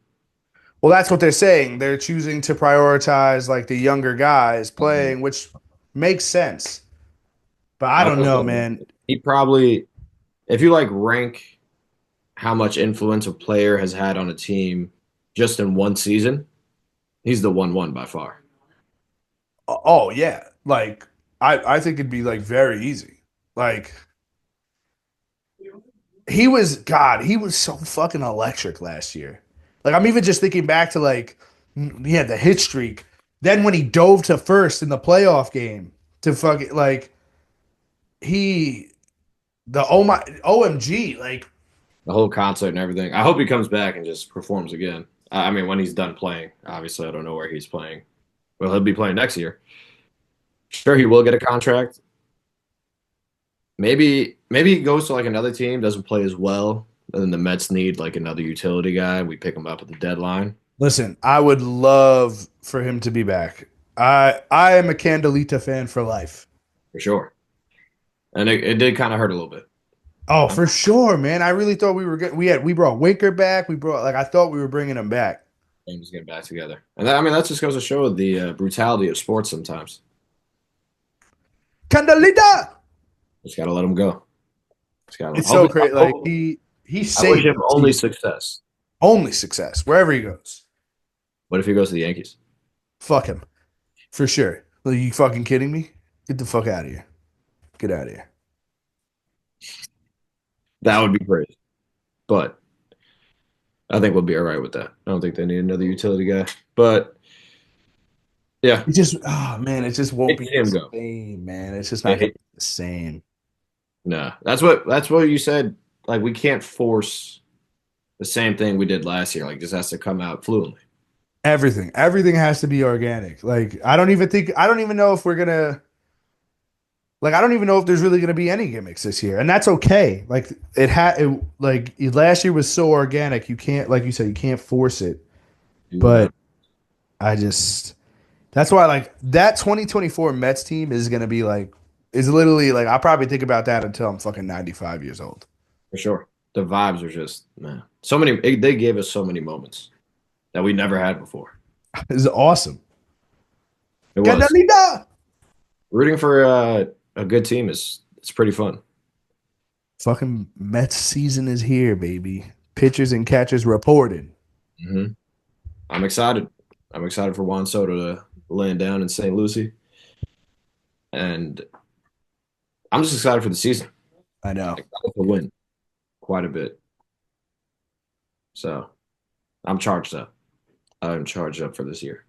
Well, that's what they're saying. They're choosing to prioritize like the younger guys Mhm. playing, which makes sense. But I I don't will know, say man. he probably, if you like rank how much influence a player has had on a team just in one season, he's the 1-1 by far. Oh yeah, like I think it'd be like very easy. Like he was so fucking electric last year. Like I'm even just thinking back to like yeah, the hit streak. Then when he dove to first in the playoff game to fucking like he the oh my OMG like The whole concert and everything. I hope he comes back and just performs again. I mean, when he's done playing, obviously, I don't know where he's playing. Well, he'll be playing next year. Sure, he will get a contract. Maybe he goes to like another team, doesn't play as well, and then the Mets need like another utility guy. We pick him up at the deadline listen, I would love for him to be back. I am a Candelita fan for life. for sure. And it did kind of hurt a little bit. Oh, for sure, man. I really thought we were good. We brought Winker back. We brought like I thought we were bringing him back. Games get back together, and that, I mean that just goes to show the brutality of sports. Sometimes Candalita. just gotta let them go. Just gotta. It's so Hopefully, great. Like he I wish saved him the only season. success. Only success wherever he goes. What if he goes to the Yankees? Fuck him for sure. Are you fucking kidding me? Get the fuck out of here. Get out of here. That would be crazy. But I think we'll be all right with that. I don't think they need another utility guy. But yeah, It just, oh man, it just won't hate be to see the him go. same, man. It's just I not gonna hate, be the same. nah, that's what you said. Like we can't force the same thing we did last year. Like this has to come out fluently. Everything has to be organic. Like I don't even know if we're gonna, like, I don't even know if there's really gonna be any gimmicks this year, and that's okay. Like like last year was so organic. You can't, like you said, you can't force it. Do But whatever. I just, that's why like that 2024 Mets team is gonna be like, is literally like I'll probably think about that until I'm fucking 95 years old. For sure. The vibes are just man. So many they gave us so many moments that we never had before. It's awesome. It was. Candelita! Rooting for a good team is it's pretty fun. Fucking Mets season is here, baby. Pitchers and catchers reported. Hmm. I'm excited. I'm excited for Juan Soto to land down in St. Lucie, and I'm just excited for the season. I know. Excited to win quite a bit. So I'm charged up. I'm charged up for this year.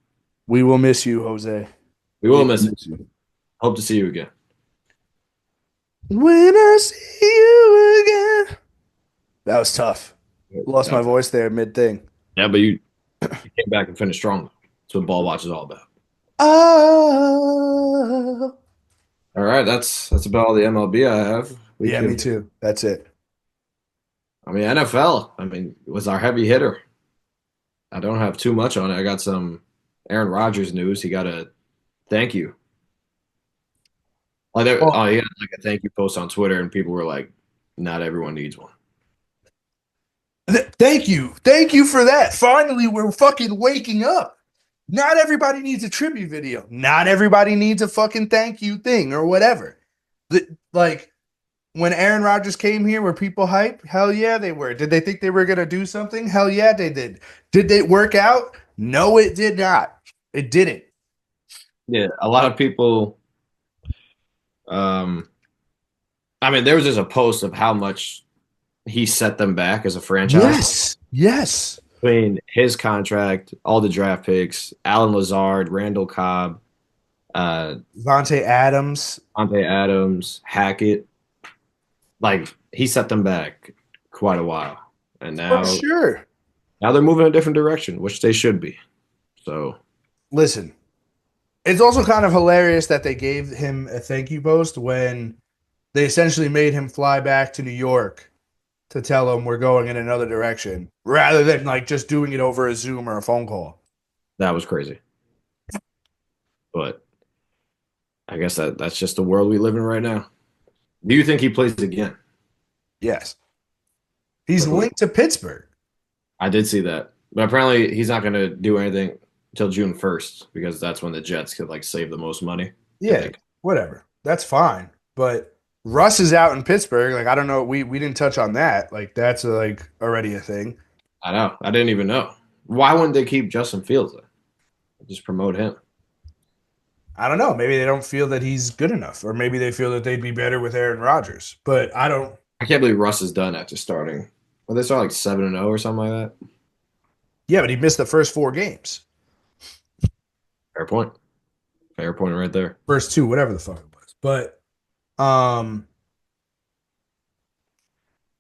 We will miss you, Jose. We We will will miss it. miss you. Hope to see you again. When I see you again. That was tough. Lost my That- voice there mid thing. yeah, but you came back and finished strong. That's what ball watch is all about. Oh. All right, that's about all the MLB I have. We Yeah, me can, too. That's it. I mean, NFL. I mean, was our heavy hitter. I don't have too much on it. I got some Aaron Rodgers news. He got a thank you. Well, He had like a thank you post on Twitter, and people were like, "Not everyone needs one." thank you. Thank you for that. Finally, we're fucking waking up. Not everybody needs a tribute video. Not everybody needs a fucking thank you thing or whatever. Like when Aaron Rodgers came here, were people hype? Hell yeah, they were. Did they think they were gonna do something? Hell yeah, they did. Did it work out? No, it did not. It didn't. Yeah, a lot of people. Um, I mean, there was just a post of how much he set them back as a franchise Yes. Yes. between his contract, all the draft picks, Alan Lazard, Randall Cobb, uh, Vontae Adams. Ante Adams, Hackett. Like he set them back quite a while, and For sure. now they're moving a different direction, which they should be. So Listen, it's also kind of hilarious that they gave him a thank you post when they essentially made him fly back to New York to tell him we're going in another direction rather than like just doing it over a Zoom or a phone call. that was crazy. But I guess that's just the world we live in right now. Do you think he plays again? Yes. He's For who? linked to Pittsburgh. I did see that, but apparently he's not going to do anything until June 1st because that's when the Jets could like save the most money. If Yeah, they, whatever. That's fine. But Russ is out in Pittsburgh. Like, I don't know. We didn't touch on that. Like, that's like already a thing. I know, I didn't even know. Why wouldn't they keep Justin Fields then? Just promote him. I don't know. Maybe they don't feel that he's good enough, or maybe they feel that they'd be better with Aaron Rodgers. But I don't. I can't believe Russ is done after starting. Well, they start like 7-0 or something like that. Yeah, but he missed the first four games, Fair point. Fair point right there. first two, whatever the fuck it was. But um,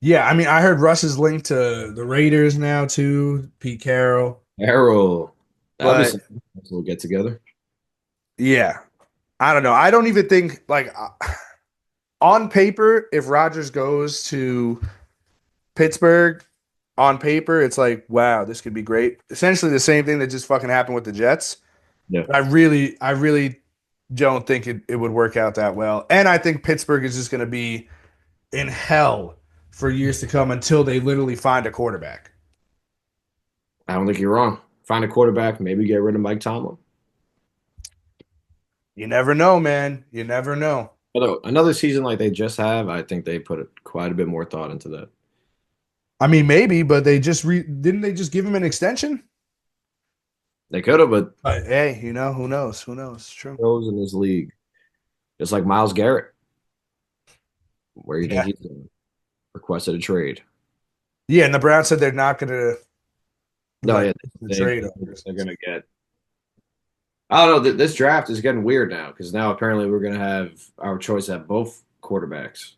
yeah, I mean, I heard Russ is linked to the Raiders now too. Pete Carroll, Errol, that'll be but some we'll get together. yeah, I don't know. I don't even think like on paper, if Rodgers goes to Pittsburgh, on paper, it's like, wow, this could be great. Essentially the same thing that just fucking happened with the Jets. Yeah, But I really don't think it would work out that well. And I think Pittsburgh is just going to be in hell for years to come until they literally find a quarterback. I don't think you're wrong. find a quarterback, maybe get rid of Mike Tomlin. You never know, man. You never know. Although another season like they just have, I think they put quite a bit more thought into that. I mean, maybe, but they just didn't they just give him an extension? They could have, but But hey, who knows? Who knows? True. those in this league, just like Miles Garrett, where you think Yeah. he's going? Requested a trade. Yeah, and the Browns said they're not going to No, let yeah, the they trade offers. they're gonna get. I don't know. This draft is getting weird now because now apparently we're gonna have our choice at both quarterbacks.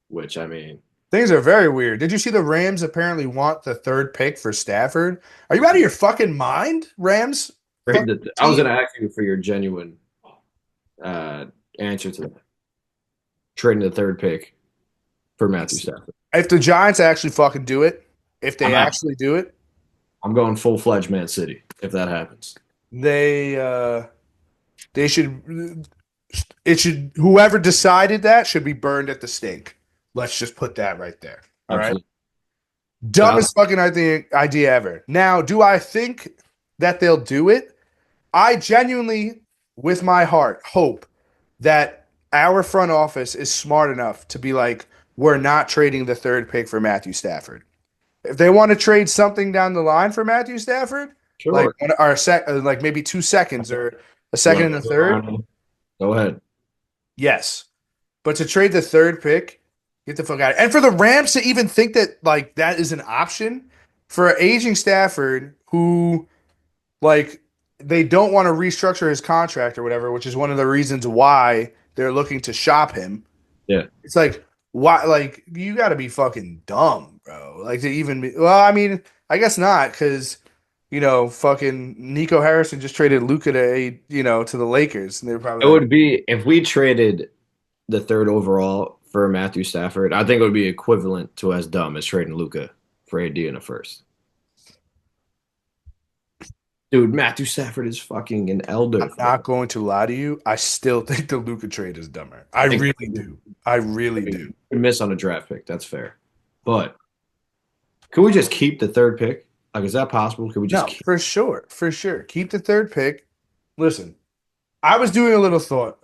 Which I mean, Things are very weird. Did you see the Rams apparently want the third pick for Stafford? Are you out of your fucking mind, Rams? Fucking I was team. gonna ask you for your genuine uh, answer to that. Trading the third pick for Matthew Stafford. If the Giants actually fucking do it, if they I'm out. actually do it, I'm going full fledged Man City if that happens. they uh they should it should whoever decided that should be burned at the stake. Let's just put that right there. All right. Absolutely. Shout out. Dumbest fucking idea ever. Now, do I think that they'll do it? I genuinely, with my heart, hope that our front office is smart enough to be like, we're not trading the third pick for Matthew Stafford. If they want to trade something down the line for Matthew Stafford, like Sure. like maybe 2 seconds or a You second want and a to go third, around? Go ahead. yes. But to trade the third pick, get the fuck out. And for the Rams to even think that like that is an option for aging Stafford, who like they don't want to restructure his contract or whatever, which is one of the reasons why they're looking to shop him. Yeah. It's like why like you got to be fucking dumb, bro. Like to even be, well, I mean, I guess not because fucking Nico Harrison just traded Luca to the Lakers, and they're It probably like, would be if we traded the third overall for Matthew Stafford, I think it would be equivalent to as dumb as trading Luca for AD in a first. Dude, Matthew Stafford is fucking an elder. I'm not going to lie to you. I still think the Luca trade is dumber. I I think really do. I I really mean, do. we miss on a draft pick. That's fair. But could we just keep the third pick? Like, is that possible? Could we just No, keep? for sure. For sure. Keep the third pick. Listen, I was doing a little thought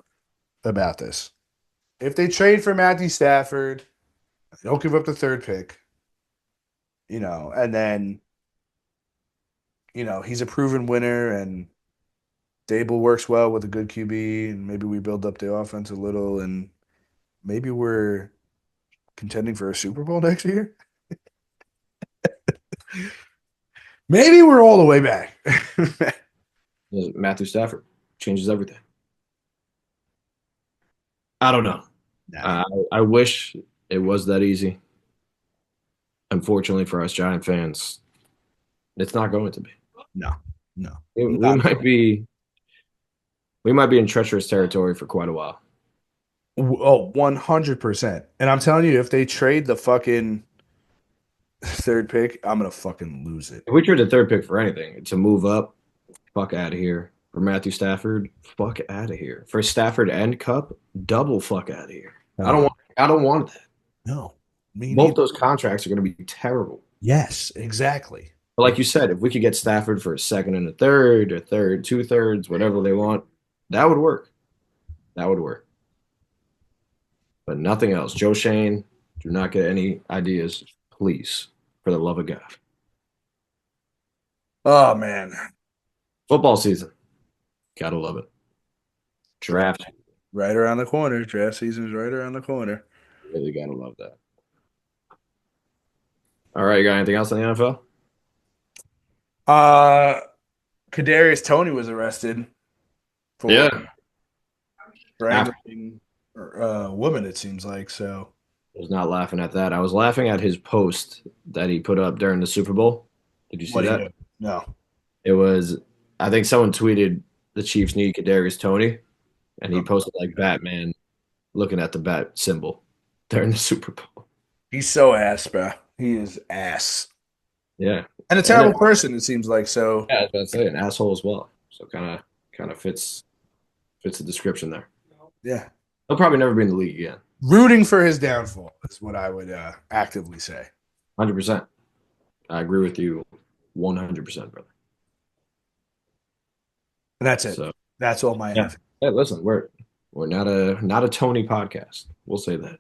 about this. If they trade for Matthew Stafford, don't give up the third pick, and then, he's a proven winner and Dable works well with a good QB, and maybe we build up the offense a little, and maybe we're contending for a Super Bowl next year. Maybe we're all the way back. Matthew Stafford changes everything. I don't know. Nah, I wish it was that easy. Unfortunately for us Giant fans, it's not going to be. no, no, We not at might all. be in treacherous territory for quite a while. Oh, 100%. And I'm telling you, if they trade the fucking third pick, I'm gonna fucking lose it. If we trade the third pick for anything to move up, fuck out of here. For Matthew Stafford, fuck out of here. For Stafford and Cup, double fuck out of here. No, I don't want that. no, me Both neither. those contracts are going to be terrible. Yes, exactly. But like you said, if we could get Stafford for a second and a third, or third, two thirds, whatever they want, that would work. That would work. But nothing else. Joe Shane, do not get any ideas, please, for the love of God. Oh man, Football season. Gotta love it. Draft. right around the corner. Draft season is right around the corner. Really gotta love that. All right, you got anything else in the NFL? Uh, Kadarius Tony was arrested for Yeah. After strangling a woman. It seems like so. I was not laughing at that. I was laughing at his post that he put up during the Super Bowl. Did you see What do you that? do? No. It was, I think someone tweeted the Chiefs need Kadarius Tony, and he posted like Batman looking at the bat symbol during the Super Bowl. He's so ass, bro. He is ass. Yeah, And a and then, terrible person, it seems like. So, yeah, I was about to say an asshole as well. So kind of fits the description there. yeah. He'll probably never be in the league again. Rooting for his downfall is what I would actively say. 100%. I agree with you 100%, brother. And that's it. So That's all my yeah. NFL. Hey, listen, we're not a Tony podcast. We'll say that.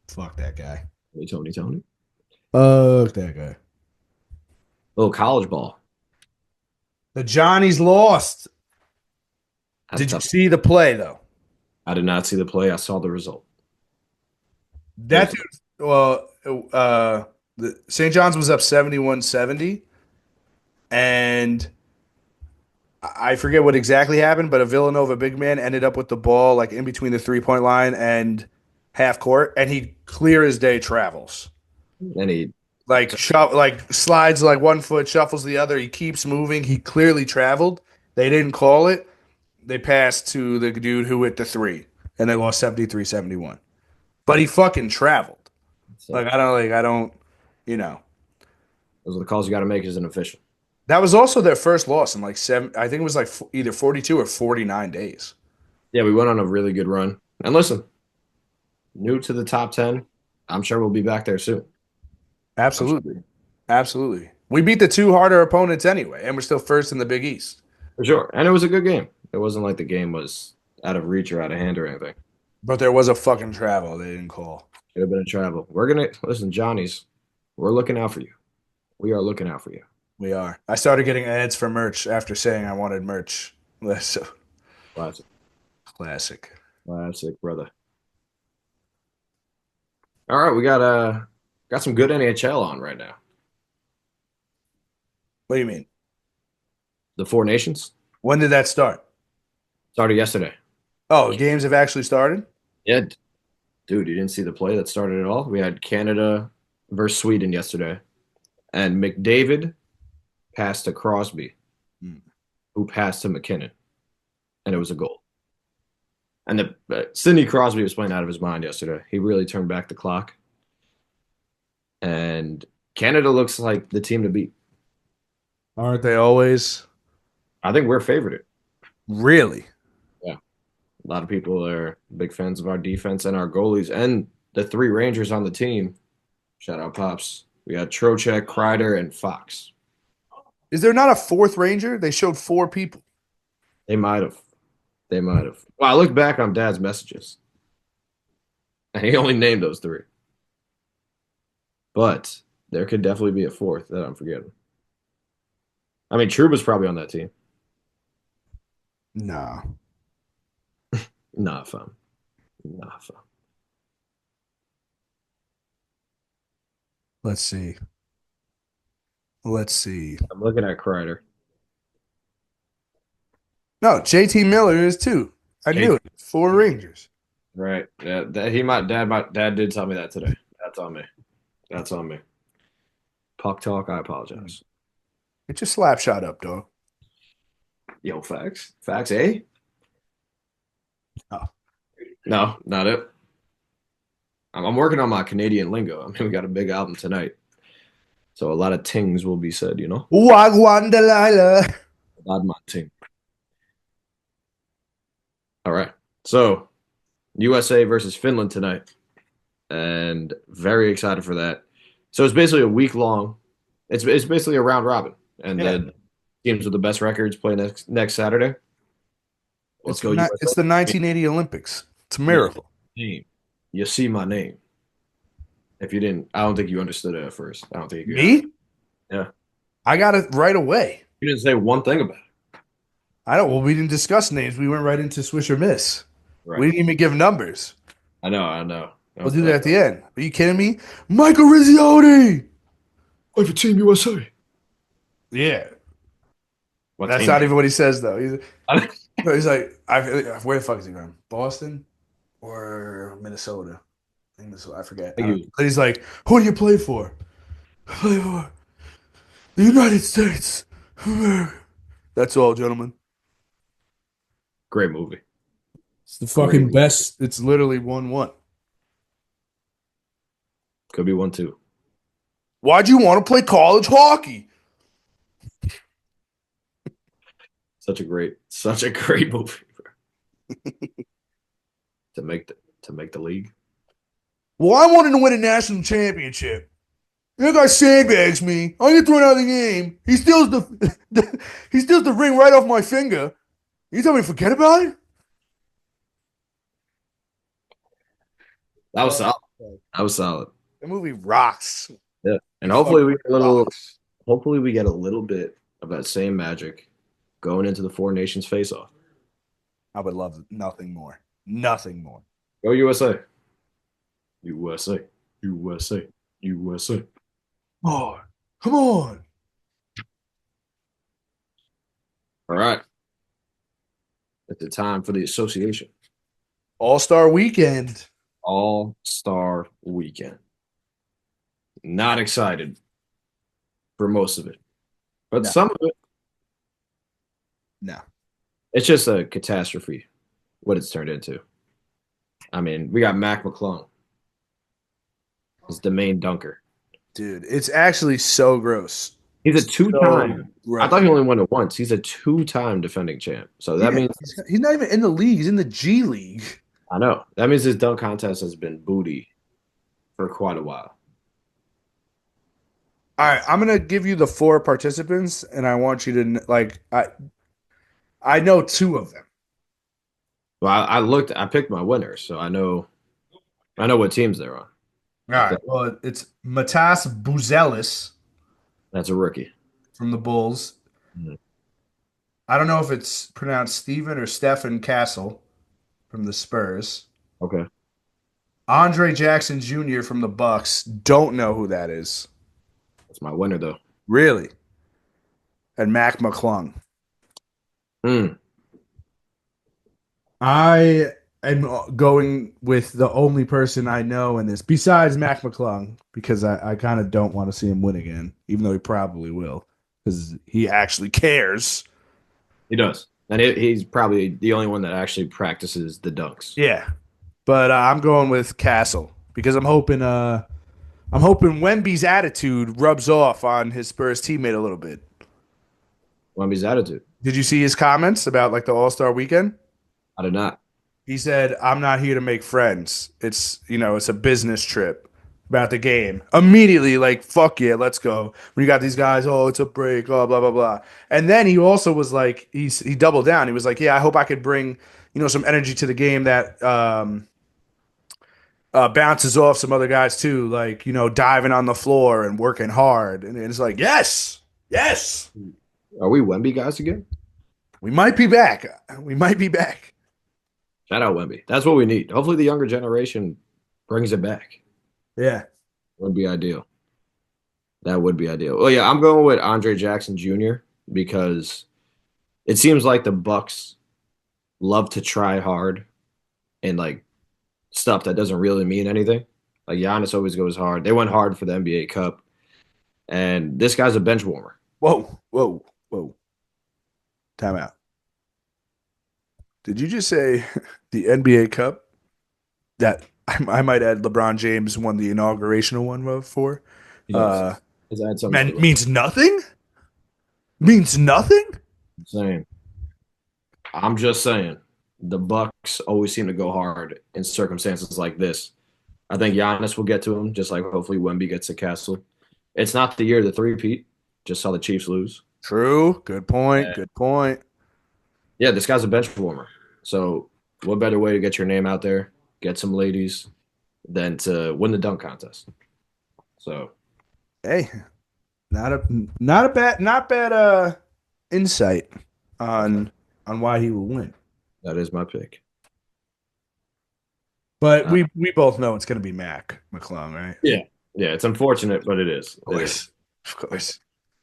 Fuck that guy. Hey, Tony. Fuck that guy. Little college ball. The Johnnies lost. That's Did you tough. see the play though? I did not see the play. I saw the result. It That was dude, well, the St. John's was up 71-70, and I forget what exactly happened, but a Villanova big man ended up with the ball like in between the 3-point line and half court, and he clear as day travels. and he Like slides like one foot, shuffles the other. He keeps moving. He clearly traveled. They didn't call it. They passed to the dude who hit the three, and they lost 73-71. But he fucking traveled. so I don't, you know. those are the calls you got to make as an official. That was also their first loss in like seven. I think it was like either 42 or 49 days. Yeah, we went on a really good run. And listen, new to the top 10. I'm sure we'll be back there soon. I'm sure Absolutely. Absolutely. We beat the two harder opponents anyway, and we're still first in the Big East. for sure. And it was a good game. It wasn't like the game was out of reach or out of hand or anything. But there was a fucking travel they didn't call. Could have been a travel. We're gonna listen, Johnny's. We're looking out for you. We are looking out for you. We are. I started getting ads for merch after saying I wanted merch. So Classic, classic. classic, brother. All right, we got some good NHL on right now. What do you mean? The Four Nations When did that start? started yesterday. Oh, games have actually started? Yeah, dude, you didn't see the play that started it all. We had Canada versus Sweden yesterday, and McDavid passed to Crosby, Hmm. who passed to McKinnon, and it was a goal. And Sidney Crosby was playing out of his mind yesterday. He really turned back the clock, and Canada looks like the team to beat. Aren't they always? I think we're favored. Really? Yeah, a lot of people are big fans of our defense and our goalies, and the three Rangers on the team. Shout out Pops. We got Trocheck, Kreider, and Fox. Is there not a fourth Ranger? They showed four people. They might have. They might have. Well, I looked back on Dad's messages, and he only named those three. But there could definitely be a fourth that I'm forgetting. I mean, Trouba's probably on that team. Nah. Nah, fam. Nah, fam. Let's see. Let's see. I'm looking at Kreider. No, JT Miller is too. I knew it. Four Rangers. Right. Yeah, dad did tell me that today. That's on me. That's on me. Puck talk, I apologize. Get your slap shot up, dog. Yo, facts. Facts, eh? Oh. No, not it. I'm working on my Canadian lingo. I mean, we got a big album tonight. So a lot of tings will be said, you know? Wagwan Delilah. Bad man ting. All right. So USA versus Finland tonight. And very excited for that. So it's basically a week long. It's basically a round robin. And Yeah. the teams with the best records play next Saturday. Let's go USA. It's the 1980 Olympics. It's a miracle. Name. You see my name. If you didn't, I don't think you understood it at first. I don't think you got it. Me? Yeah. I got it right away. You didn't say one thing about it. I don't. Well, we didn't discuss names. We went right into Swish or Miss. Right. We didn't even give numbers. I know. We'll do that at the end. Are you kidding me? Michael Rizziotti. Play for Team USA. Yeah. What That's team? not even what he says, though. He's I like, where the fuck is he from? Boston or Minnesota? I think Minnesota. I forget. I don't know. But he's like, who do you play for? I play for the United States of America. That's all, gentlemen. Great movie. It's the fucking best. It's literally 1-1. Could be 1-2. Why'd you want to play college hockey? Such a great movie to make the league. Well, I wanted to win a national championship. That guy sandbags me. I get thrown out of the game. He steals he steals the ring right off my finger. You tell me to forget about it? That was Oh, solid. That was solid. the movie rocks. Yeah. And It fucking rocks. hopefully we get a little bit of that same magic going into the Four Nations face-off. I would love nothing more. Nothing more. Go USA. USA. USA. USA. Oh, come on. All right. It's the time for the association. All-Star weekend. All-Star Weekend. Not excited for most of it, but No, some of it, no. it's just a catastrophe what it's turned into. I mean, we got Mac McClung as the main dunker. Dude, it's actually so gross. He's a So two-time. I gross. thought he only won it once. He's a two-time defending champ. So that Yeah, means he's not even in the league. He's in the G League. I know that means his dunk contest has been booty for quite a while. All right, I'm gonna give you the four participants, and I want you to like. I know two of them. Well, I picked my winners, so I know what teams they're on. All right. Well, it's Matas Buzelis That's a rookie. from the Bulls. Mhm. I don't know if it's pronounced Steven or Stephen Castle from the Spurs. Okay, Andre Jackson Jr. from the Bucks. Don't know who that is. that's my winner though. Really? And Mac McClung. Mm. I am going with the only person I know in this, besides Mac McClung, because I kind of don't want to see him win again, even though he probably will, because he actually cares. He does, and he's probably the only one that actually practices the dunks. Yeah, but I'm going with Castle because I'm hoping Wemby's attitude rubs off on his Spurs teammate a little bit. Wemby's attitude. Did you see his comments about like the All Star weekend? I did not. He said, "I'm not here to make friends. It's it's a business trip about the game." Immediately, like, fuck yeah, let's go. When you got these guys, oh, it's a break, oh, blah blah blah. And then he also was like, he doubled down. He was like, yeah, I hope I could bring some energy to the game that bounces off some other guys too, like diving on the floor and working hard. And it's like, yes, yes, Are we Wemby guys again? we might be back. We might be back. Shout out Wemby. That's what we need. Hopefully, the younger generation brings it back. Yeah. Would be ideal. That would be ideal. Well, yeah, I'm going with Andre Jackson Jr. because it seems like the Bucks love to try hard and like stuff that doesn't really mean anything. Like Giannis always goes hard. They went hard for the NBA Cup, and this guy's a bench warmer. Whoa, whoa, whoa. Time out. Did you just say the NBA Cup that I might add LeBron James won the inaugurational one for? He does. Uh, He's had something man, to look. means nothing? Means nothing? I'm saying. I'm just saying. The Bucks always seem to go hard in circumstances like this. I think Giannis will get to him, just like hopefully Wemby gets to Castle. It's not the year of the three-peat. Just saw the Chiefs lose. True. Good point. And Good point. yeah, this guy's a bench warmer. So what better way to get your name out there, get some ladies, than to win the dunk contest? So Hey, not bad insight on why he will win. that is my pick. But Uh, we both know it's going to be Mac McClung, right? yeah. Yeah, it's unfortunate, but it is. Of It is. course. Of course.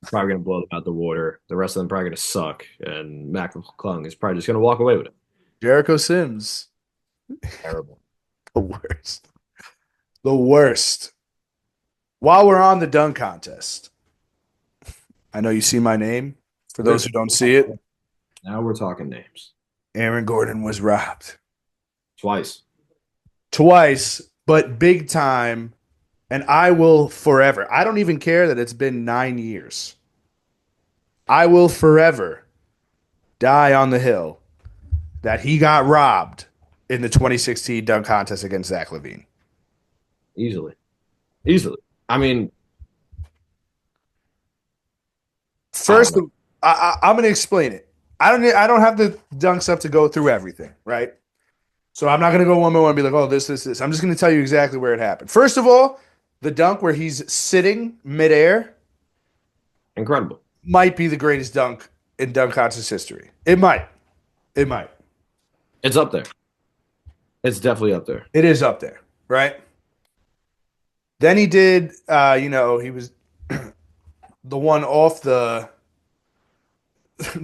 Probably going to blow them out the water. The rest of them probably going to suck. And Mac McClung is probably just going to walk away with it. Jericho Sims. Terrible. The worst. The worst. While we're on the dunk contest, I know you see my name. For those who don't see it, Now we're talking names. Aaron Gordon was robbed Twice. twice, but big time. And I will forever. I don't even care that it's been 9 years. I will forever die on the hill that he got robbed in the 2016 dunk contest against Zach LaVine. Easily. Easily. I mean, I don't First, know. I'm going to explain it. I don't have the dunks up to go through everything, right? So I'm not going to go one by one and be like, oh, this. I'm just going to tell you exactly where it happened. First of all, the dunk where he's sitting midair Incredible. might be the greatest dunk in dunk contest history. It might. It might. It's up there. It's definitely up there. It is up there, right? Then he did, he was the one off the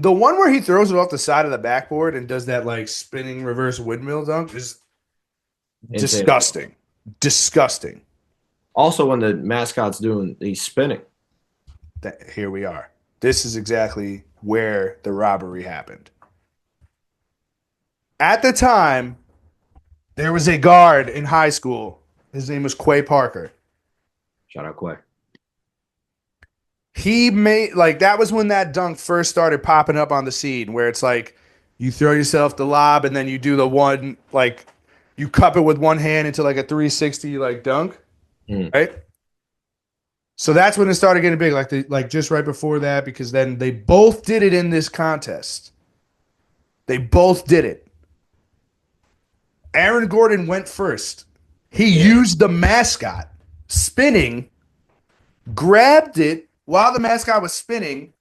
one where he throws it off the side of the backboard and does that like spinning reverse windmill dunk is Insane. disgusting. Disgusting. Also, when the mascot's doing, he's spinning. Here we are. This is exactly where the robbery happened. At the time, there was a guard in high school. His name was Quay Parker. Shout out Quay. He made like that was when that dunk first started popping up on the scene where it's like you throw yourself the lob and then you do the one like you cup it with one hand into like a 360 like dunk, Mm. right? So that's when it started getting big, like just right before that, because then they both did it in this contest. They both did it. Aaron Gordon went first. He Yeah. used the mascot spinning, grabbed it while the mascot was spinning,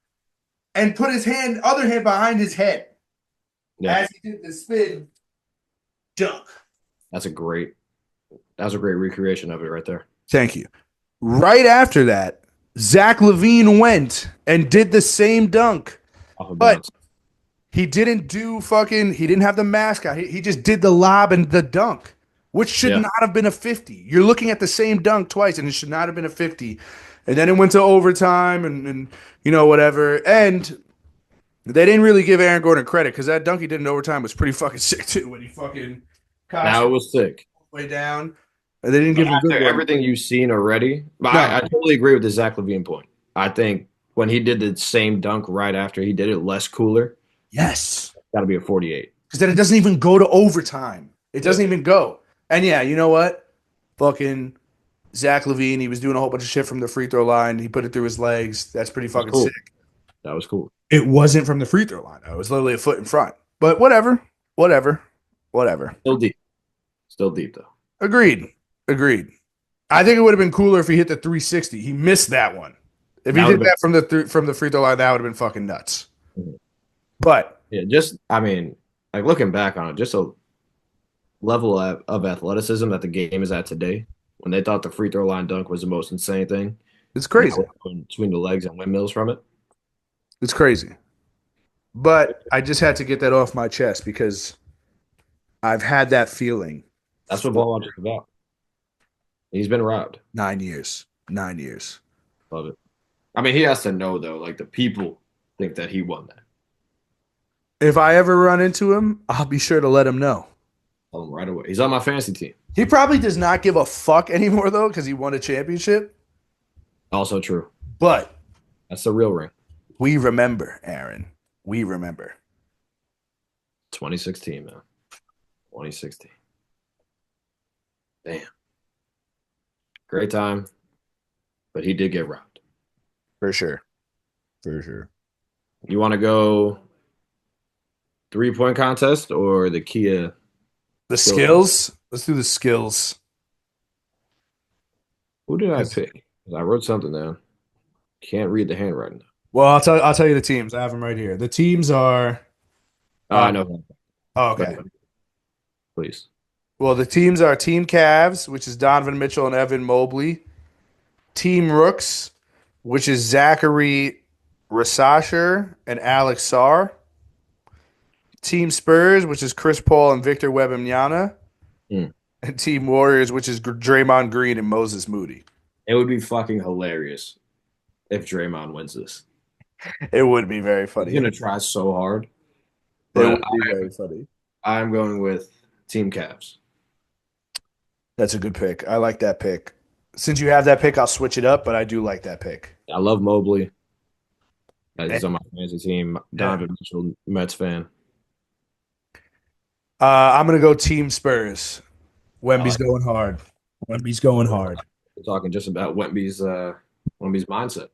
and put his other hand behind his head Yeah. as he did the spin dunk. That's a great. That was a great recreation of it right there. Thank you. Right after that, Zach Levine went and did the same dunk, Off of but bounds. he didn't have the mascot. He just did the lob and the dunk, which should Yeah. not have been a 50. You're looking at the same dunk twice, and it should not have been a 50. And then it went to overtime and whatever. And they didn't really give Aaron Gordon credit because that dunk he did in overtime was pretty fucking sick too when he fucking cocked Now it it was sick. way down. And they didn't But give him a good after one. everything you've seen already, but No, I totally agree with the Zach Levine point. I think when he did the same dunk right after he did it, less cooler, yes. got to be a 48. Because then it doesn't even go to overtime. It Yeah. doesn't even go. And yeah, you know what? Fucking Zach Levine, he was doing a whole bunch of shit from the free throw line. He put it through his legs. That's pretty That's fucking cool. sick. That was cool. It wasn't from the free throw line. It was literally a foot in front. But whatever. Whatever. Whatever. Still deep. Still deep though. Agreed. Agreed. I think it would have been cooler if he hit the 360. He missed that one. If he That would did have been. that from the free throw line, that would have been fucking nuts. Mhm. But Yeah, just I mean, like looking back on it, just a level of athleticism that the game is at today. When they thought the free throw line dunk was the most insane thing, it's now crazy. we're going between the legs and windmills from it. It's crazy. But I just had to get that off my chest because I've had that feeling That's what for ball watch is about. He's been robbed. 9 years. 9 years. Love it. I mean, he has to know though. Like the people think that he won that. If I ever run into him, I'll be sure to let him know. Tell him right away. He's on my fantasy team. He probably does not give a fuck anymore though, because he won a championship. Also true. But That's the real ring. we remember, Aaron. We remember. 2016, man. 2016. Damn. Great time. But he did get robbed. For sure. For sure. You want to go 3-point contest or the Kia? The skills. Let's do the skills. Who did I pick? 'Cause I wrote something down. Can't read the handwriting. Well, I'll tell you the teams. I have them right here. The teams are Oh, I know. oh, okay. Please. Well, the teams are Team Cavs, which is Donovan Mitchell and Evan Mobley. Team Rooks, which is Zachary Rasasher and Alex Sarr. Team Spurs, which is Chris Paul and Victor Wembanyama. Mm. And Team Warriors, which is Draymond Green and Moses Moody. It would be fucking hilarious if Draymond wins this. It would be very funny. He's gonna try so hard. It But would be very funny. I'm going with Team Cavs. That's a good pick. I like that pick. Since you have that pick, I'll switch it up, but I do like that pick. I love Mobley. He's on my fantasy team. Yeah. Donovan Mitchell, Mets fan. I'm gonna go Team Spurs. Wemby's like going hard. Wemby's going hard. We're talking just about Wemby's mindset.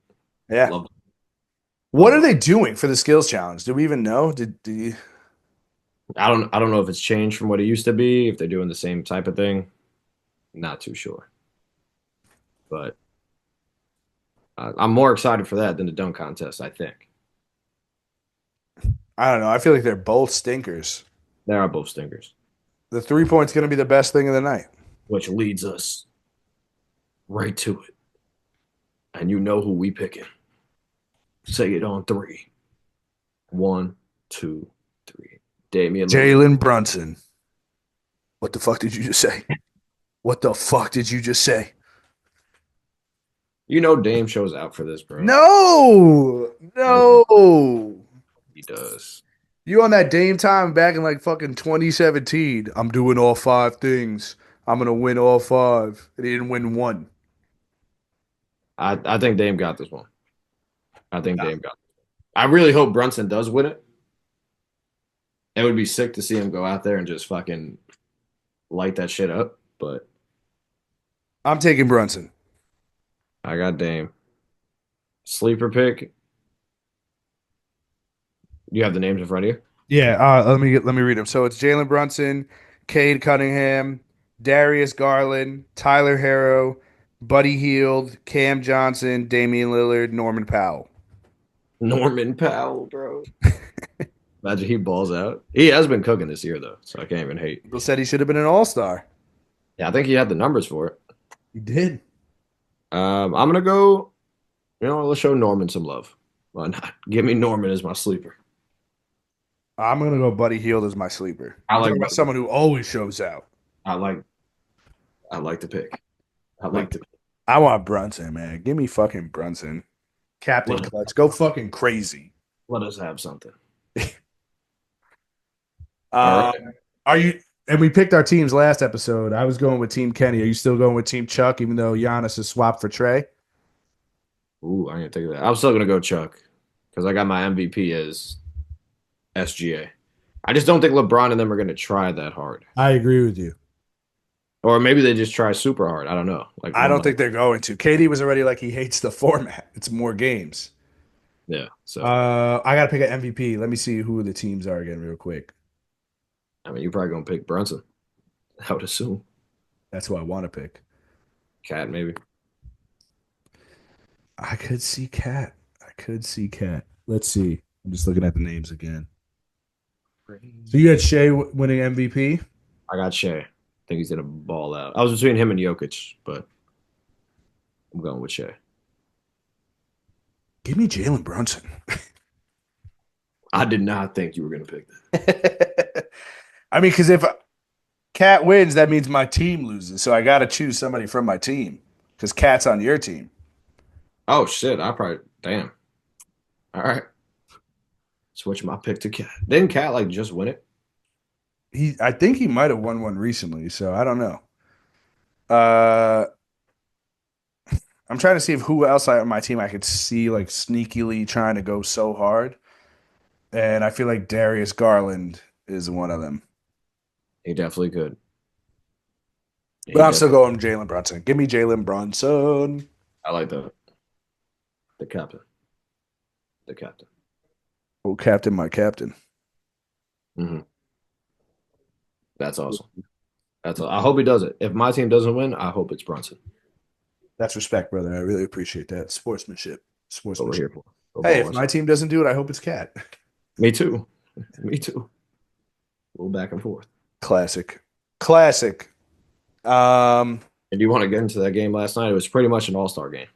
Yeah. Love What are they doing for the skills challenge? Do we even know? Did you? I don't know if it's changed from what it used to be, if they're doing the same type of thing. Not too sure. But I'm more excited for that than the dunk contest, I think. I don't know. I feel like they're both stinkers. They are both stinkers, The 3 point's going to be the best thing of the night. which leads us right to it. And you know who we picking. Say it on three. One, two, three. Damian Lillard. Jalen Brunson. What the fuck did you just say? What the fuck did you just say? You know Dame shows out for this, bro. No, No, no. he does. You on that Dame time back in like fucking 2017. I'm doing all five things. I'm gonna win all five. And he didn't win one. I think Dame got this one. I think Dame got it. I really hope Brunson does win it. It would be sick to see him go out there and just fucking light that shit up. But I'm taking Brunson. I got Dame. Sleeper pick. You have the names in front of you? Yeah, let me read them. So it's Jalen Brunson, Cade Cunningham, Darius Garland, Tyler Harrow, Buddy Hield, Cam Johnson, Damian Lillard, Norman Powell. Norman Powell, bro. Imagine he balls out. He has been cooking this year, though, so I can't even hate. People said he should have been an all-star. Yeah, I think he had the numbers for it. He did. I'm gonna go. Let's show Norman some love. Why not? Give me Norman as my sleeper. I'm gonna go Buddy Hield as my sleeper. I I'm like. talking about someone who always shows out. I like. I like the pick. I like the. I want Brunson, man. Give me fucking Brunson. Captain Let, Clutch. Go fucking crazy. let us have something. All Um, right. are you? And we picked our teams last episode. I was going with Team Kenny. Are you still going with Team Chuck, even though Giannis is swapped for Trey? Ooh, I didn't think of that. I'm still gonna go Chuck because I got my MVP as SGA. I just don't think LeBron and them are gonna try that hard, I agree with you. or maybe they just try super hard. I don't know. Like I one don't might. think they're going to. KD was already like he hates the format. It's more games. Yeah. So I gotta pick an MVP. Let me see who the teams are again, real quick. I mean, you're probably gonna pick Brunson. I would assume. That's who I want to pick. Cat maybe. I could see Cat. I could see Cat. Let's see. I'm just looking at the names again. So you had Shea winning MVP. I got Shea. I think he's gonna ball out. I was between him and Jokic, but I'm going with Shea. Give me Jalen Brunson. I did not think you were gonna pick that. I mean, because if Cat wins, that means my team loses. So I got to choose somebody from my team because Cat's on your team. Oh shit! I probably damn. All right, switch my pick to Cat. Didn't Cat like just win it? I think he might have won one recently. So I don't know. Uh, I'm trying to see if who else on my team I could see like sneakily trying to go so hard. And I feel like Darius Garland is one of them. He definitely could. But He I'm still definitely. going Jalen Brunson. Give me Jalen Brunson. I like the captain. The captain. Oh, captain, my captain. Hmm. That's awesome. I hope he does it. If my team doesn't win, I hope it's Brunson. That's respect, brother. I really appreciate that. That's what we're Sportsmanship. here for. Hey, Football if wants. my team doesn't do it, I hope it's Cat. Me too. Me too. A little back and forth. Classic. Classic. Um, And do you want to get into that game last night? It was pretty much an all-star game.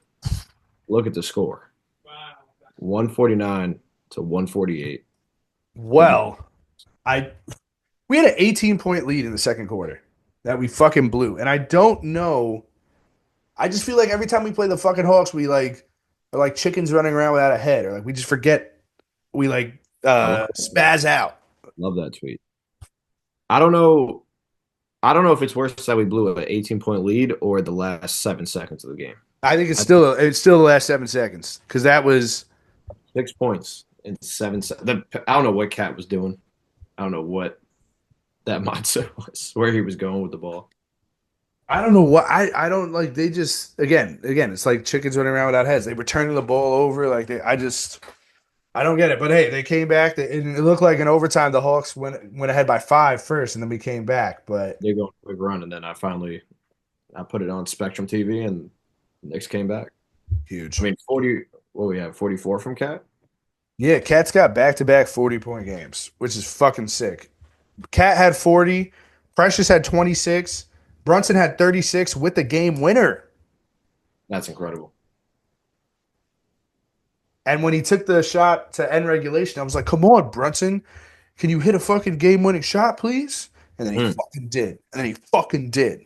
Look at the score. 149 to 148. well, I we had an 18-point lead in the second quarter that we fucking blew. And I don't know. I just feel like every time we play the fucking Hawks, we like are like chickens running around without a head, or like we just forget we like I spaz out. love that tweet. I don't know. I don't know if it's worse that we blew an 18-point lead or the last 7 seconds of the game. I think it's I still the last 7 seconds because that was 6 points in 7 seconds. I don't know what Cat was doing. I don't know what that mindset was, where he was going with the ball. I don't know what I don't like. They just again it's like chickens running around without heads. They were turning the ball over like they. I just I don't get it, but hey, they came back. It looked like in overtime the Hawks went ahead by 5 first, and then we came back. But They go on a quick run, and then I put it on Spectrum TV, and the Knicks came back. I huge. mean, 40. What we have 44 from Cat. Yeah, Cat's got back-to-back 40-point games, which is fucking sick. Cat had 40, Precious had 26, Brunson had 36 with the game winner. That's incredible. And when he took the shot to end regulation, I was like, "Come on, Brunson, can you hit a fucking game-winning shot, please?" And then he Mm. fucking did. And then he fucking did.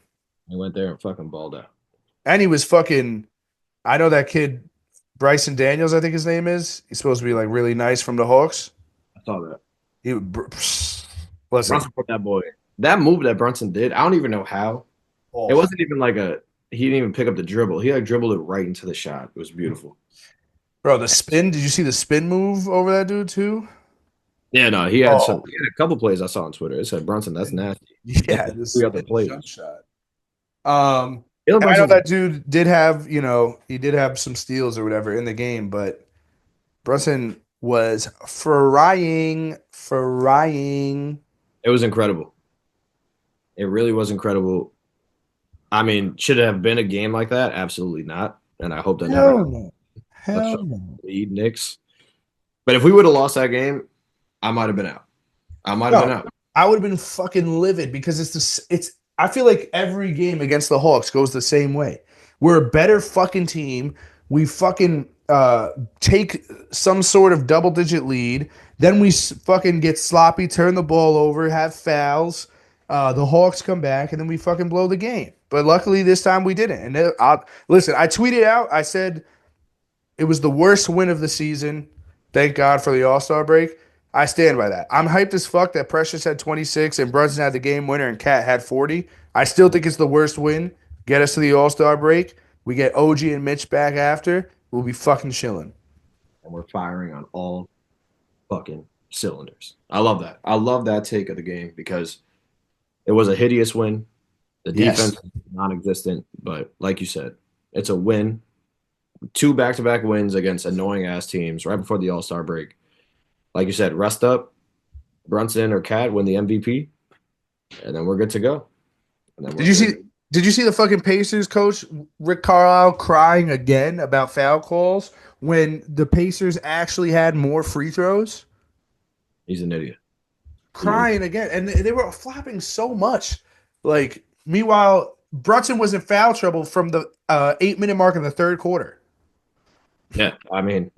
He went there and fucking balled out. And he was fucking. I know that kid, Bryson Daniels, I think his name is. He's supposed to be like really nice from the Hawks. I saw that. He listen. Brunson put that boy. That move that Brunson did, I don't even know how. It Oh, wasn't even like a. He didn't even pick up the dribble. He like dribbled it right into the shot. It was beautiful. bro, the spin. Did you see the spin move over that dude too? Yeah, no, Oh, he had a couple plays I saw on Twitter. It said Brunson, that's nasty. He had yeah, like the three other spin jump plays. shot. Jalen And I know Brunson's that dude did have, he did have some steals or whatever in the game, but Brunson was frying. it was incredible. It really was incredible. I mean, should it have been a game like that? Absolutely not. And I hope that never Hell happens. no. Let's Hell try no. to lead Knicks. But if we would have lost that game, I might have been out. I might have been No, out. I would have been fucking livid because I feel like every game against the Hawks goes the same way. We're a better fucking team. We fucking take some sort of double digit lead. Then we fucking get sloppy, turn the ball over, have fouls. The Hawks come back, and then we fucking blow the game. But luckily this time we didn't. And listen, I tweeted out, I said it was the worst win of the season. Thank God for the All Star break. I stand by that. I'm hyped as fuck that Precious had 26 and Brunson had the game winner and Cat had 40. I still think it's the worst win. Get us to the All Star break. We get OG and Mitch back after. We'll be fucking chilling. And we're firing on all fucking cylinders. I love that. I love that take of the game because it was a hideous win. The defense Yes. was non-existent, but like you said, it's a win. Two back-to-back wins against annoying ass teams right before the All-Star break. Like you said, rest up, Brunson or Cat win the MVP, and then we're good to go. And then Did we're you see? good. Did you see the fucking Pacers coach Rick Carlisle crying again about foul calls when the Pacers actually had more free throws? He's an idiot. He is. Crying again, and they were flopping so much. Like, meanwhile, Brunson was in foul trouble from the 8 minute mark in the third quarter. Yeah, I mean,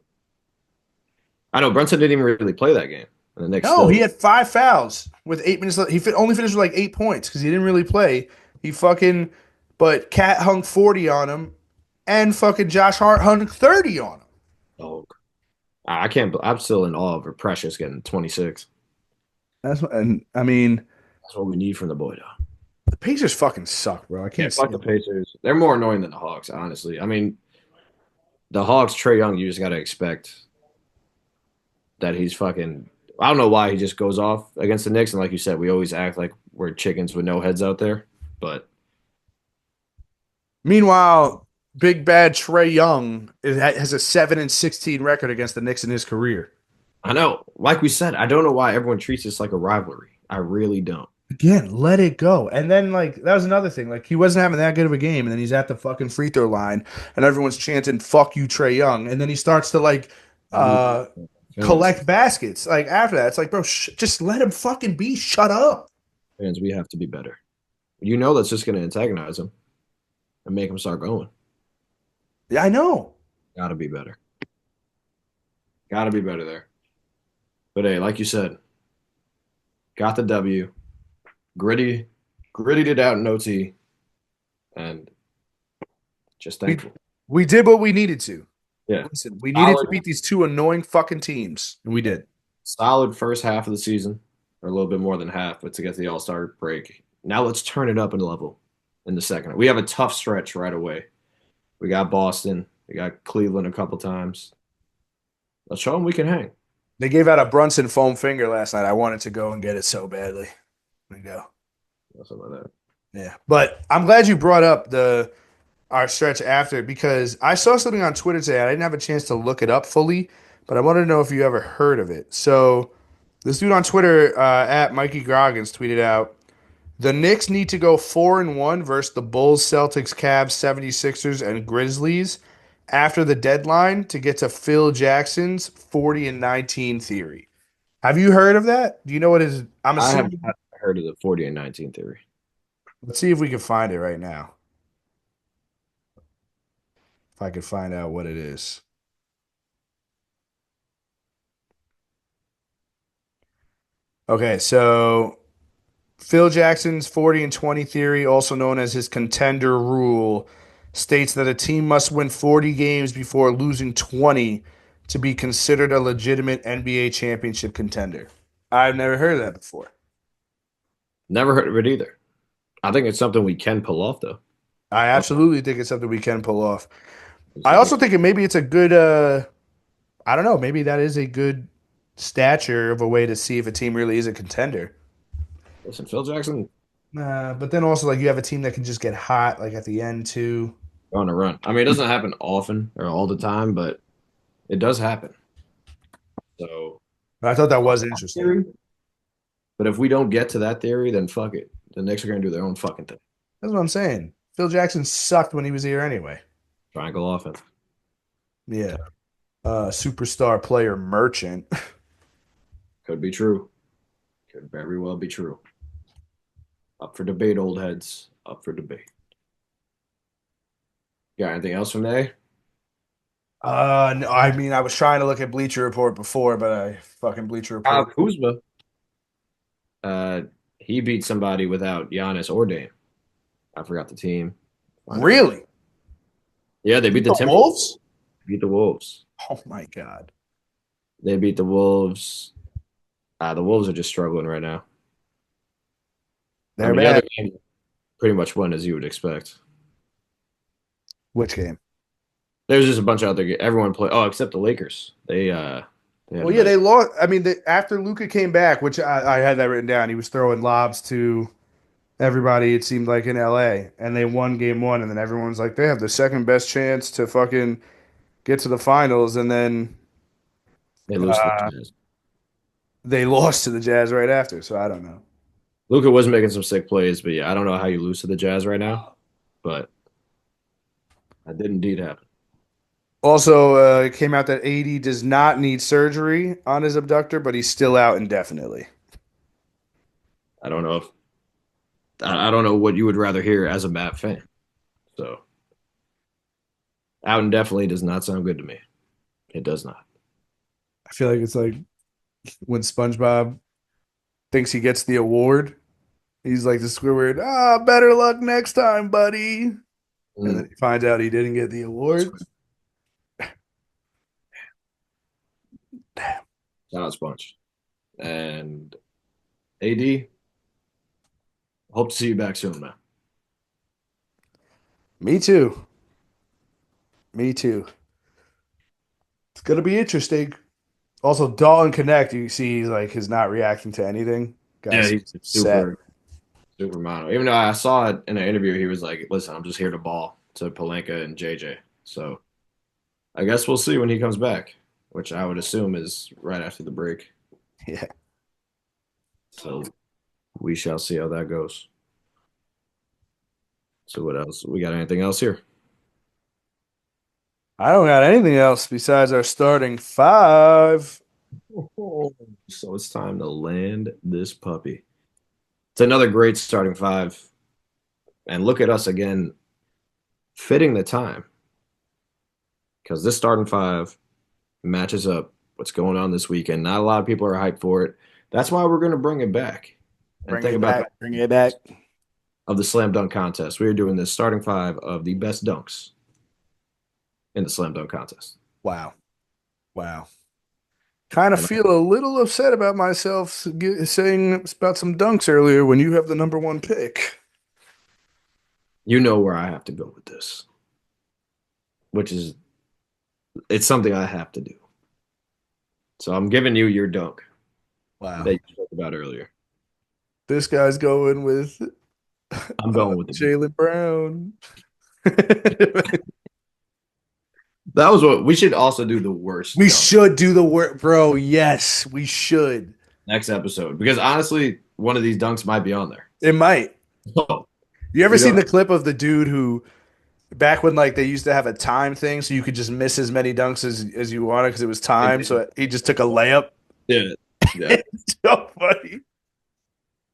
I know Brunson didn't even really play that game, and the Knicks No, he still. had 5 fouls with 8 minutes left. Only finished with like 8 points because he didn't really play. He fucking, but Cat hung 40 on him, and fucking Josh Hart hung 30 on him. Oh, I can't. I'm still in awe of Precious getting 26. And I mean, That's what we need from the boy, though. the Pacers fucking suck, bro. I Yeah, can't fuck the stand them. Pacers. They're more annoying than the Hawks, honestly. I mean, the Hawks, Trey Young, you just got to expect that he's fucking. I don't know why he just goes off against the Knicks. And like you said, we always act like we're chickens with no heads out there. But Meanwhile, Big Bad Trey Young has a 7-16 record against the Knicks in his career. I know, like we said, I don't know why everyone treats this like a rivalry. I really don't. Again, let it go. And then like that was another thing. Like he wasn't having that good of a game, and then he's at the fucking free throw line, and everyone's chanting "fuck you, Trey Young," and then he starts to like uh Fans, collect baskets. Like after that, it's like, bro, just let him fucking be. Shut up. fans, we have to be better. You know that's just going to antagonize him and make him start going. Yeah, I know. Got to be better. Got to be better there. But hey, like you said, got the W. Gritty, grittied it out in OT, and just We thankful. we did what we needed to. Yeah, Listen, we needed to solid, beat these two annoying fucking teams, and we did. solid first half of the season, or a little bit more than half, but to get to the All Star break. Now let's turn it up a level in the second. We have a tough stretch right away. We got Boston, we got Cleveland a couple times. Let's show them we can hang. They gave out a Brunson foam finger last night. I wanted to go and get it so badly. There you go. Something like that. Yeah, but I'm glad you brought up the our stretch after because I saw something on Twitter today. I didn't have a chance to look it up fully, but I wanted to know if you ever heard of it. So this dude on Twitter at Mikey Groggins tweeted out the Knicks need to go 4-1 versus the Bulls, Celtics, Cavs, 76ers, and Grizzlies after the deadline to get to Phil Jackson's 40 and 19 theory. Have you heard of that? Do you know what is? I'm I have assuming. not heard of the 40 and 19 theory. Let's see if we can find it right now. If I could find out what it is. Okay, so Phil Jackson's 40 and 20 theory, also known as his contender rule, states that a team must win 40 games before losing 20 to be considered a legitimate NBA championship contender. I've never heard of that before. Never heard of it either. I think it's something we can pull off though. I Oh, absolutely think it's something we can pull off. it's I a also good. think it maybe it's a good I don't know, maybe that is a good stature of a way to see if a team really is a contender. Listen, Phil Jackson But then also like you have a team that can just get hot like at the end too. on a run. I mean, it doesn't happen often or all the time, but it does happen. So, But I thought that I like was that interesting. theory. But if we don't get to that theory, then fuck it. The Knicks are going to do their own fucking thing. That's what I'm saying. Phil Jackson sucked when he was here anyway. Triangle offense. Yeah. Superstar player merchant. Could be true. Could very well be true. Up for debate, old heads. Up for debate. Got anything else from there? No, I mean, I was trying to look at Bleacher Report before, but I fucking Bleacher Report. Kuzma. Uh, he beat somebody without Giannis or Dame. I forgot the team. Find it real. Really? Yeah, they beat the The Timberwolves. Wolves? Beat the Wolves. Oh my God. They beat the Wolves. The Wolves are just struggling right now. I They're mean, the other bad. game pretty much won as you would expect. Which game? There's just a bunch of other. Everyone play. Oh, except the Lakers. They had a Well, yeah, nice. they lost. I mean, after Luca came back, which I had that written down, he was throwing lobs to everybody, it seemed like in LA, and they won game one, and then everyone's like, they have the second best chance to fucking get to the finals, and then They lose to the uh, Jazz. they lost to the Jazz right after. So I don't know. Luca was making some sick plays, but yeah, I don't know how you lose to the Jazz right now, but that did indeed happen. Also, it came out that AD does not need surgery on his abductor, but he's still out indefinitely. I don't know if I don't know what you would rather hear as a Map fan. So out indefinitely does not sound good to me. It does not. I feel like it's like when SpongeBob thinks he gets the award, he's like the Squidward, better luck next time, buddy. And then Mm, he finds out he didn't get the award. shout out Sponge and AD. Hope to see you back soon, man. Me too. Me too. It's gonna be interesting. Also, Dalton Connect, you see, like, he's not reacting to anything. Guy Yeah, seems he's upset. super mono. Even though I saw it in an interview, he was like, "Listen, I'm just here to ball to Palenka and JJ." So I guess we'll see when he comes back, which I would assume is right after the break. Yeah. So we shall see how that goes. So what else? We got anything else here? I don't got anything else besides our starting five. So it's time to land this puppy. It's another great starting five. And look at us again, fitting the time because this starting five matches up what's going on this weekend. Not a lot of people are hyped for it. That's why we're going to bring it back and Bring think it about back. the Bring it back. of the slam dunk contest. We are doing this starting five of the best dunks in the slam dunk contest. Wow. Wow. Kind of And feel a little upset about myself saying about some dunks earlier when you have the number one pick. you know where I have to go with this, which is it's something I have to do. So I'm giving you your dunk that Wow. you spoke about earlier. This guy's going with I'm going with the Jalen Brown. That was what we should also do the worst We dunk should do the work, bro. Yes, we should. next episode because honestly, one of these dunks might be on there. It might. You ever You seen know, the clip of the dude who back when like they used to have a time thing so you could just miss as many dunks as you wanted because it was time, so he just took a layup. yeah, yeah, It's so funny.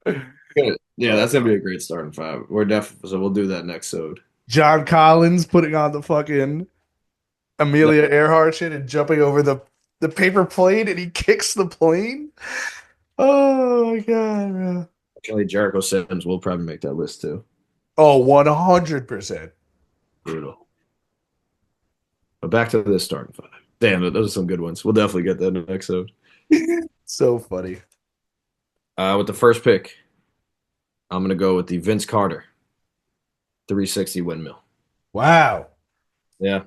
good. Yeah. That's gonna be a great starting five. We're definitely so we'll do that next sode. John Collins putting on the fucking Amelia Earhart shit and jumping over the paper plane and he kicks the plane. Oh my god, bro. Actually, Jericho Sims will probably make that list too. Oh, 100%. Brutal. But back to this starting five. Damn, those are some good ones. We'll definitely get that in the next episode. So funny. With the first pick, I'm gonna go with the Vince Carter 360 windmill. Wow. Yeah.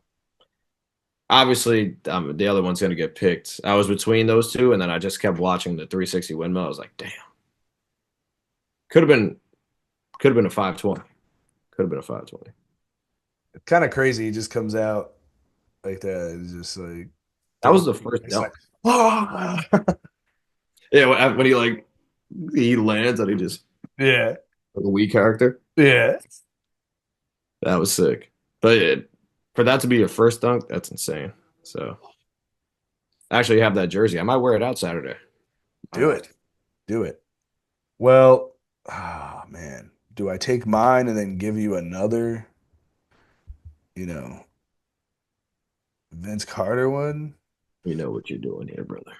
Obviously, the other one's gonna get picked. I was between those two, and then I just kept watching the 360 windmill. I was like, damn, could have been, could have been a 520. Could have been a 520. Kind of crazy. He just comes out like that. It's just like That don't was the first it's dunk. like ah. Yeah, when he like he lands and he just Yeah. like a weak character. Yeah. That was sick. But for that to be your first dunk, that's insane. So I actually have that jersey. I might wear it out Saturday. Why Do not? it. Do it. Well, man. Do I take mine and then give you another, you know, Vince Carter one? You know what you're doing here, brother.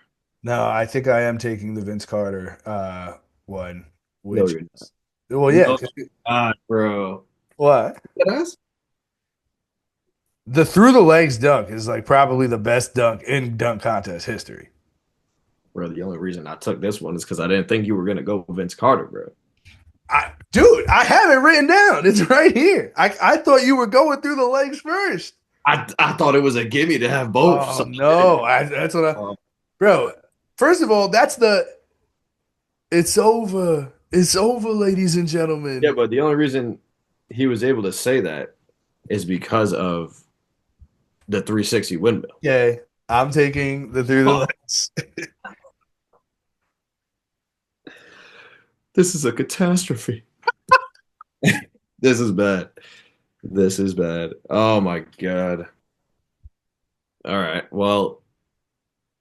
No, I think I am taking the Vince Carter one, No, which you're well, not. yeah, No, God, bro. what? Yes? The through the legs dunk is like probably the best dunk in dunk contest history. Bro, the only reason I took this one is because I didn't think you were gonna go Vince Carter, bro. Dude, I have it written down. It's right here. I thought you were going through the legs first. I thought it was a gimme to have both. Oh So no, that's what I, uh, bro. First of all, that's the it's over. It's over, ladies and yeah, gentlemen. but the only reason he was able to say that is because of the 360 windmill. Okay, I'm taking the through the Oh, legs. this is a catastrophe. This is bad. This is bad. Oh my God. All right. Well,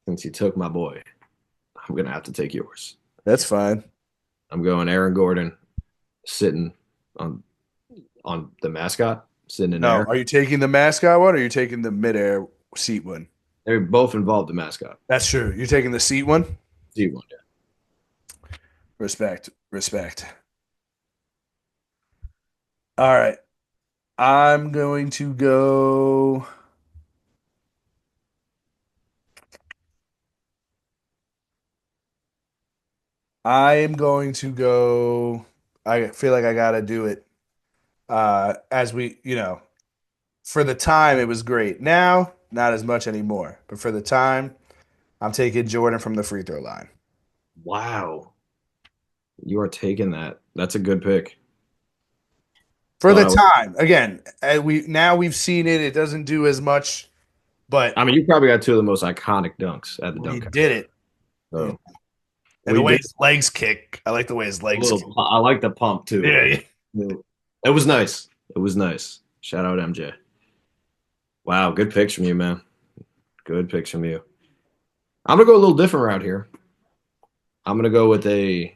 since you took my boy, I'm gonna have to take yours. That's fine. I'm going Aaron Gordon sitting on the mascot, sitting in No, air. are you taking the mascot one or are you taking the midair seat one? They both involved the mascot. That's true. You're taking the seat one? See one. Respect. Respect. All right. I'm going to go. I am going to go. I feel like I gotta do it. As we, for the time it was great. Now, not as much anymore. But for the time, I'm taking Jordan from the free throw line. Wow. You are taking that. That's a good pick. For Thought the I, was, time, again, we've seen it. It doesn't do as much, but I mean, you probably got two of the most iconic dunks at the he dunk did it. contest. So And the we way did his legs kick, I like the way his a legs kick. little. I like the pump too. Yeah, yeah. It was nice. It was nice. Shout out MJ. Wow, good picks from you, man. Good picks from you. I'm gonna go a little different route here. I'm gonna go with a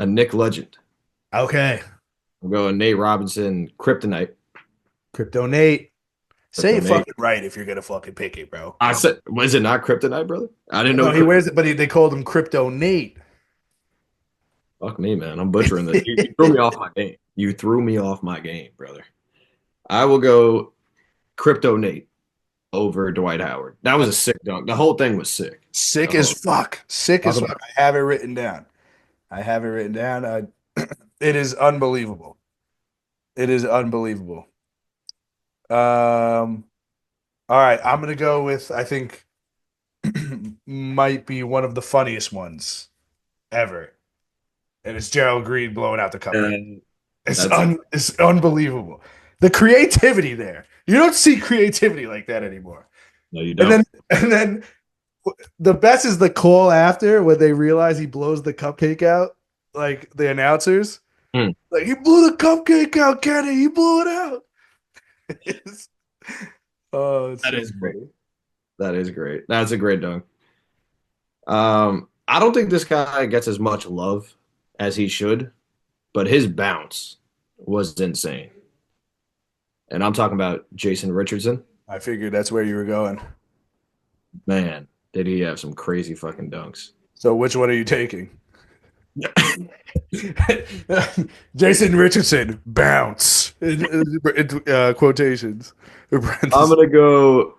Nick Legend. Okay. I'm going Nate Robinson, Kryptonite. Crypto Nate. Say it Kryptonite. fucking right if you're gonna fucking pick it, bro. I said, was it not Kryptonite, brother? I didn't know. No, he wears it, but they called him Crypto Nate. Fuck me, man. I'm butchering this. You threw me off my game. You threw me off my game, brother. I will go Crypto Nate over Dwight Howard. That was a sick dunk. The whole thing was sick. Sick Oh, as fuck. Sick talk as about fuck. I have it written down. I have it written down. It is unbelievable. It is unbelievable. All right, I'm gonna go with I think might be one of the funniest ones ever, and it's Gerald Green blowing out the cupcake. and that's It's unbelievable. The creativity there. You don't see creativity like that anymore. No, you And don't. then and then the best is the call after when they realize he blows the cupcake out, like the announcers. Hmm. Like he blew the cupcake out, Kenny. He blew it out. It's- oh, it's That so is great. funny. That is great. That's a great dunk. I don't think this guy gets as much love as he should, but his bounce was insane. And I'm talking about Jason Richardson. I figured that's where you were going. Man, did he have some crazy fucking dunks. So which one are you taking? Jason Richardson, bounce. Quotations. I'm gonna go.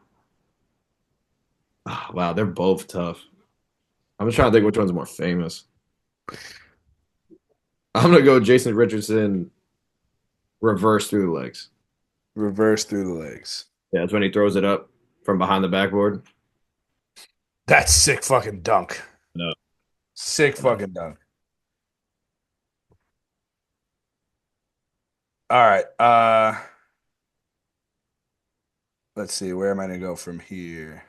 Oh, wow, they're both tough. I'm just trying to think which one's more famous. I'm gonna go Jason Richardson reverse through the legs. Reverse through the legs. Yeah, that's when he throws it up from behind the backboard. That's sick fucking dunk. No. Sick fucking dunk. All right. Let's see. Where am I gonna go from here?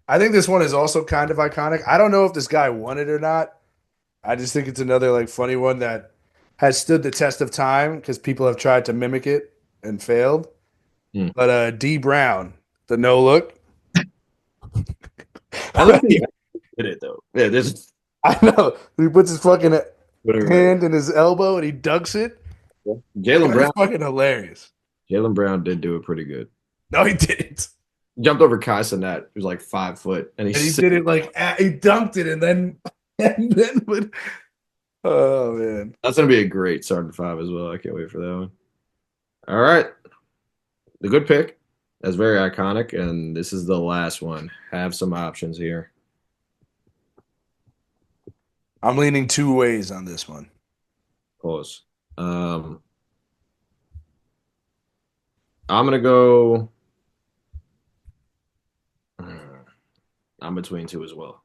I think this one is also kind of iconic. I don't know if this guy won it or not. I just think it's another like funny one that has stood the test of time because people have tried to mimic it and failed. Hmm. But D Brown, the no look. I don't think he did it though. Yeah, this I know. He puts his fucking whatever. hand in his elbow and he dunks it. Jalen That's Brown. fucking hilarious. Jalen Brown did do it pretty good. No, he didn't. Jumped over Kai Cenat, who's like 5 foot, and And he he's did it like he dunked it and then would. Oh man. that's gonna be a great starting five as well. I can't wait for that one. All right, the good pick. That's very iconic, and this is the last one. Have some options here. I'm leaning two ways on this one. Pause. I'm gonna go. I'm between two as well.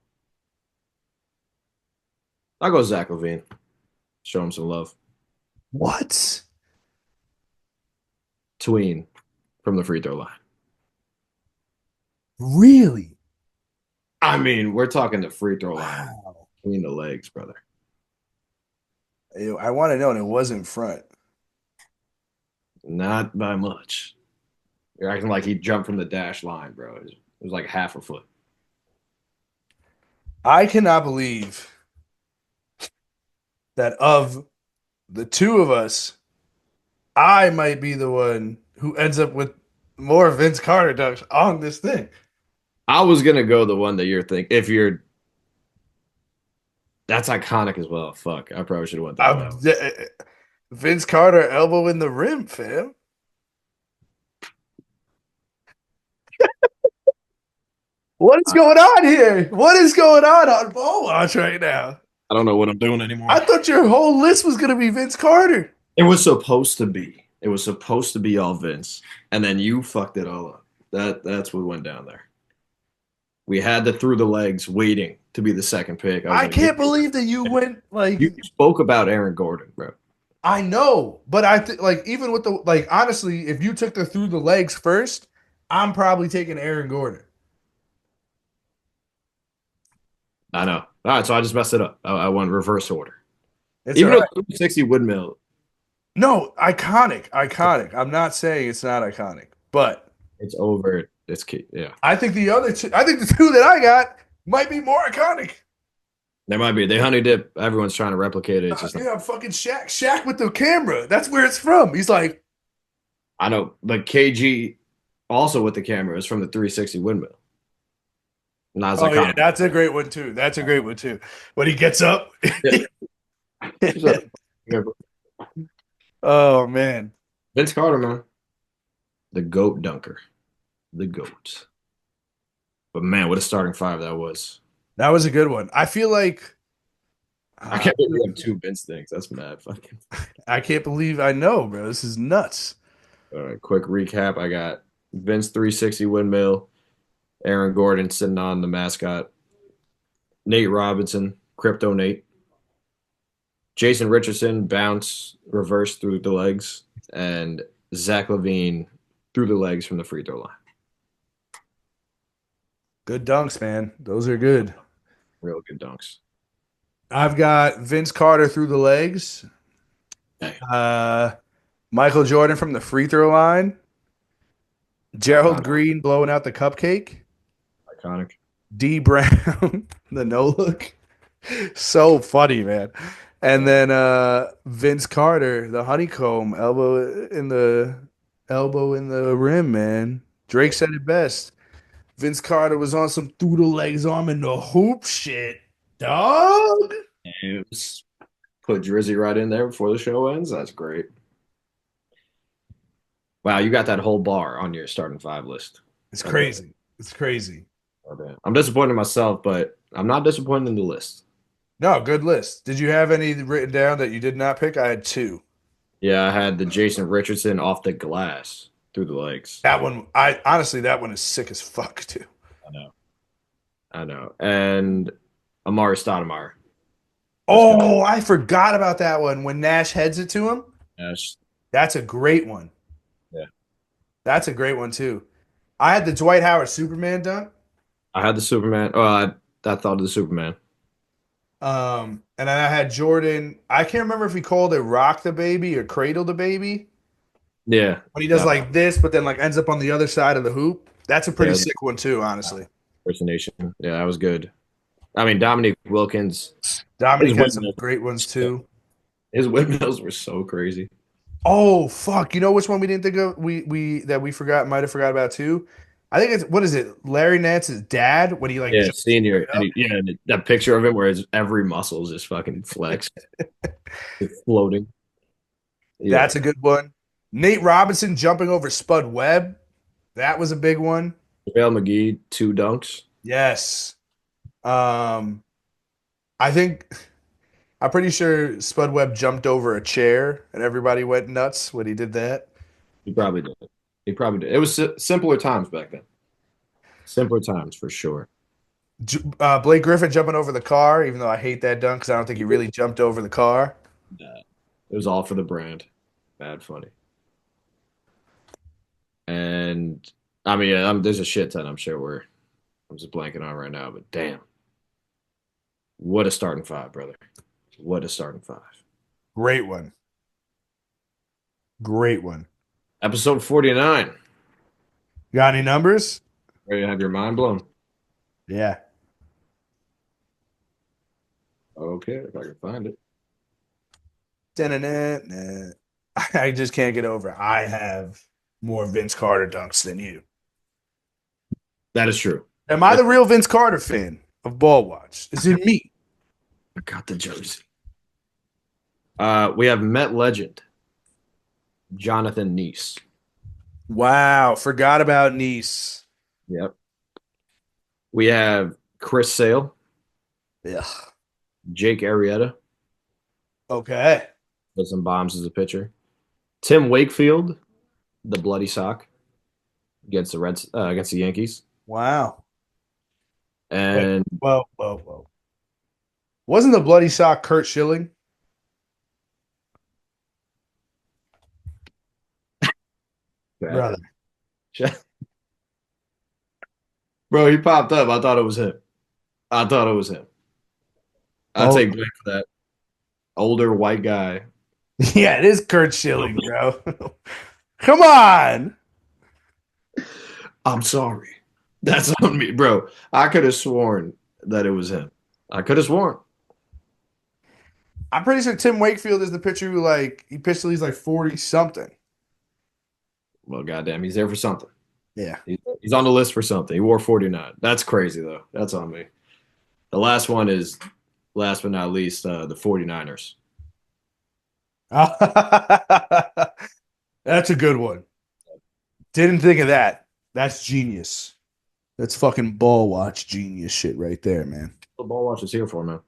I'll go Zach LaVine. Show him some love. What? Tween from the free throw line. Really? I mean, we're talking the free throw line Wow. between the legs, brother. I want to know, and it was in front. Not by much. You're acting like he jumped from the dash line, bro. It was like half a foot. I cannot believe that of the two of us, I might be the one who ends up with more Vince Carter dunks on this thing. I was gonna go the one that you're thinking. If you're, that's iconic as well. Fuck, I probably should have went that I'm, route. Vince Carter elbow in the rim, fam. What is I, going on here? What is going on Ball Watch right now? I don't know what I'm doing anymore. I thought your whole list was going to be Vince Carter. It was supposed to be. It was supposed to be all Vince, and then you fucked it all up. That's what went down there. We had the through the legs waiting to be the second pick. I was I like, you, can't believe that you went like you spoke about Aaron Gordon, bro. I know, but I think like even with the like honestly, if you took the through the legs first, I'm probably taking Aaron Gordon. I know. All right, so I just messed it up. I went reverse order. It's all Even though right. 360 windmill, No, iconic, iconic. I'm not saying it's not iconic, but it's over. It's key. Yeah, I think the other two, I think the two that I got might be more iconic. there might be. They honey dip. Everyone's trying to replicate it. It's just not. Yeah, fucking Shaq with the camera. That's where it's from. He's like, I know, but KG also with the camera is from the 360 windmill. Not as oh yeah, iconic. that's a great one too. That's a great one too. When he gets up. Yeah. So, yeah, Oh man. Vince Carter, man, the goat dunker, the goat. But man, what a starting five that was. That was a good one. I feel like I uh, can't believe we have two Vince things. That's mad. Fucking. I can't believe I know, bro. This is nuts. All right, quick recap. I got Vince 360 windmill, Aaron Gordon sitting on the mascot, Nate Robinson, Crypto Nate, Jason Richardson bounce reverse through the legs, and Zach Levine through the legs from the free throw line. Good dunks, man. Those are good. Real good dunks. I've got Vince Carter through the legs. Hey, Uh, Michael Jordan from the free throw line. Gerald iconic, Green blowing out the cupcake. iconic. D Brown, the no look. So funny, man. And then Vince Carter, the honeycomb, elbow in the rim, man. Drake said it best. Vince Carter was on some through the legs arm in the hoop shit. Dog. And just put Drizzy right in there before the show ends. That's great. Wow, you got that whole bar on your starting five list. It's Okay. crazy. It's crazy. Okay. I'm disappointed in myself, but I'm not disappointed in the list. No, good list. Did you have any written down that you did not pick? I had two. Yeah, I had the Jason Richardson off the glass through the legs. That one, I honestly, that one is sick as fuck too. I know. I know. And Amari Stoudemire. Just because. Oh, I forgot about that one when Nash heads it to him. Yes. That's a great one. Yeah. That's a great one too. I had the Dwight Howard Superman dunk. I had the Superman. Oh, I thought of the Superman. And then I had Jordan. I can't remember if he called it rock the baby or cradle the baby. Yeah. But he does That like this, but then like ends up on the other side of the hoop. That's a pretty yeah, sick one too, honestly. impersonation. Yeah, that was good. I mean, Dominique Wilkins, his Dominique had some windmills, great ones too. his windmills were so crazy. Oh fuck! You know which one we didn't think of? We forgot might have forgot about too. I think it's what is it? Larry Nance's dad when he like Yeah, jumps senior. straight And up. that picture of him where his every muscle is just fucking flexed, it's floating. Yeah. That's a good one. Nate Robinson jumping over Spud Webb. That was a big one. JaVale McGee, two dunks. Yes. Um, I think I'm pretty sure Spud Webb jumped over a chair and everybody went nuts when he did that. He probably did. He probably did. It was simpler times back then. Simpler times for sure. Blake Griffin jumping over the car, even though I hate that dunk because I don't think he really jumped over the car. Yeah. It was all for the brand. Bad funny. And I mean, yeah, there's a shit ton. I'm sure I'm just blanking on right now, but damn, what a starting five, brother. What a starting five. Great one. Great one. Episode 49. Got any numbers? Ready to have your mind blown? Yeah. Okay, if I can find it. Da-na-na-na. I just can't get over it. I have more Vince Carter dunks than you. That is true. Am I the real Vince Carter fan of Ball Watch? Is it me? I got the jersey. We have Met legend Jonathan Neese. Wow, forgot about Nice. Yep. We have Chris Sale, Yeah. Jake Arrieta, Okay. with some bombs as a pitcher. Tim Wakefield, the bloody sock against the Reds against the Yankees, Wow. Wait. and Whoa. Wasn't the bloody sock Kurt Schilling? Brother. bro, he popped up. I thought it was him. I thought it was him. I Oh, take blame for that. Older white guy. yeah, it is Kurt Schilling, bro. Come on. I'm sorry. That's on me, bro. I could have sworn that it was him. I could have sworn. I'm pretty sure Tim Wakefield is the pitcher who like he pitched till he's like 40 something. Well, goddamn, he's there for something. Yeah. He's on the list for something. He wore 49. That's crazy, though. That's on me. The last one is, last but not least, the 49ers. That's a good one. Didn't think of that. That's genius. That's fucking ball watch genius shit right there, man. The ball watch is here for, man.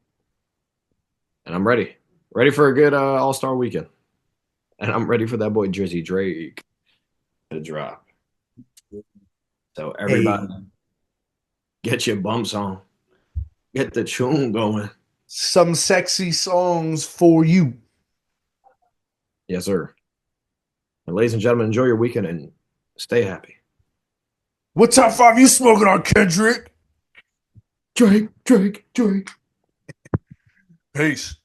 And I'm ready. Ready for a good all-star weekend. And I'm ready for that boy Drizzy Drake to drop. So Hey, everybody get your bumps on. Get the tune going. some sexy songs for you. Yes, sir. And ladies and gentlemen, enjoy your weekend and stay happy. What top five you smoking on, Kendrick? Drake, Drake, Drake. Peace.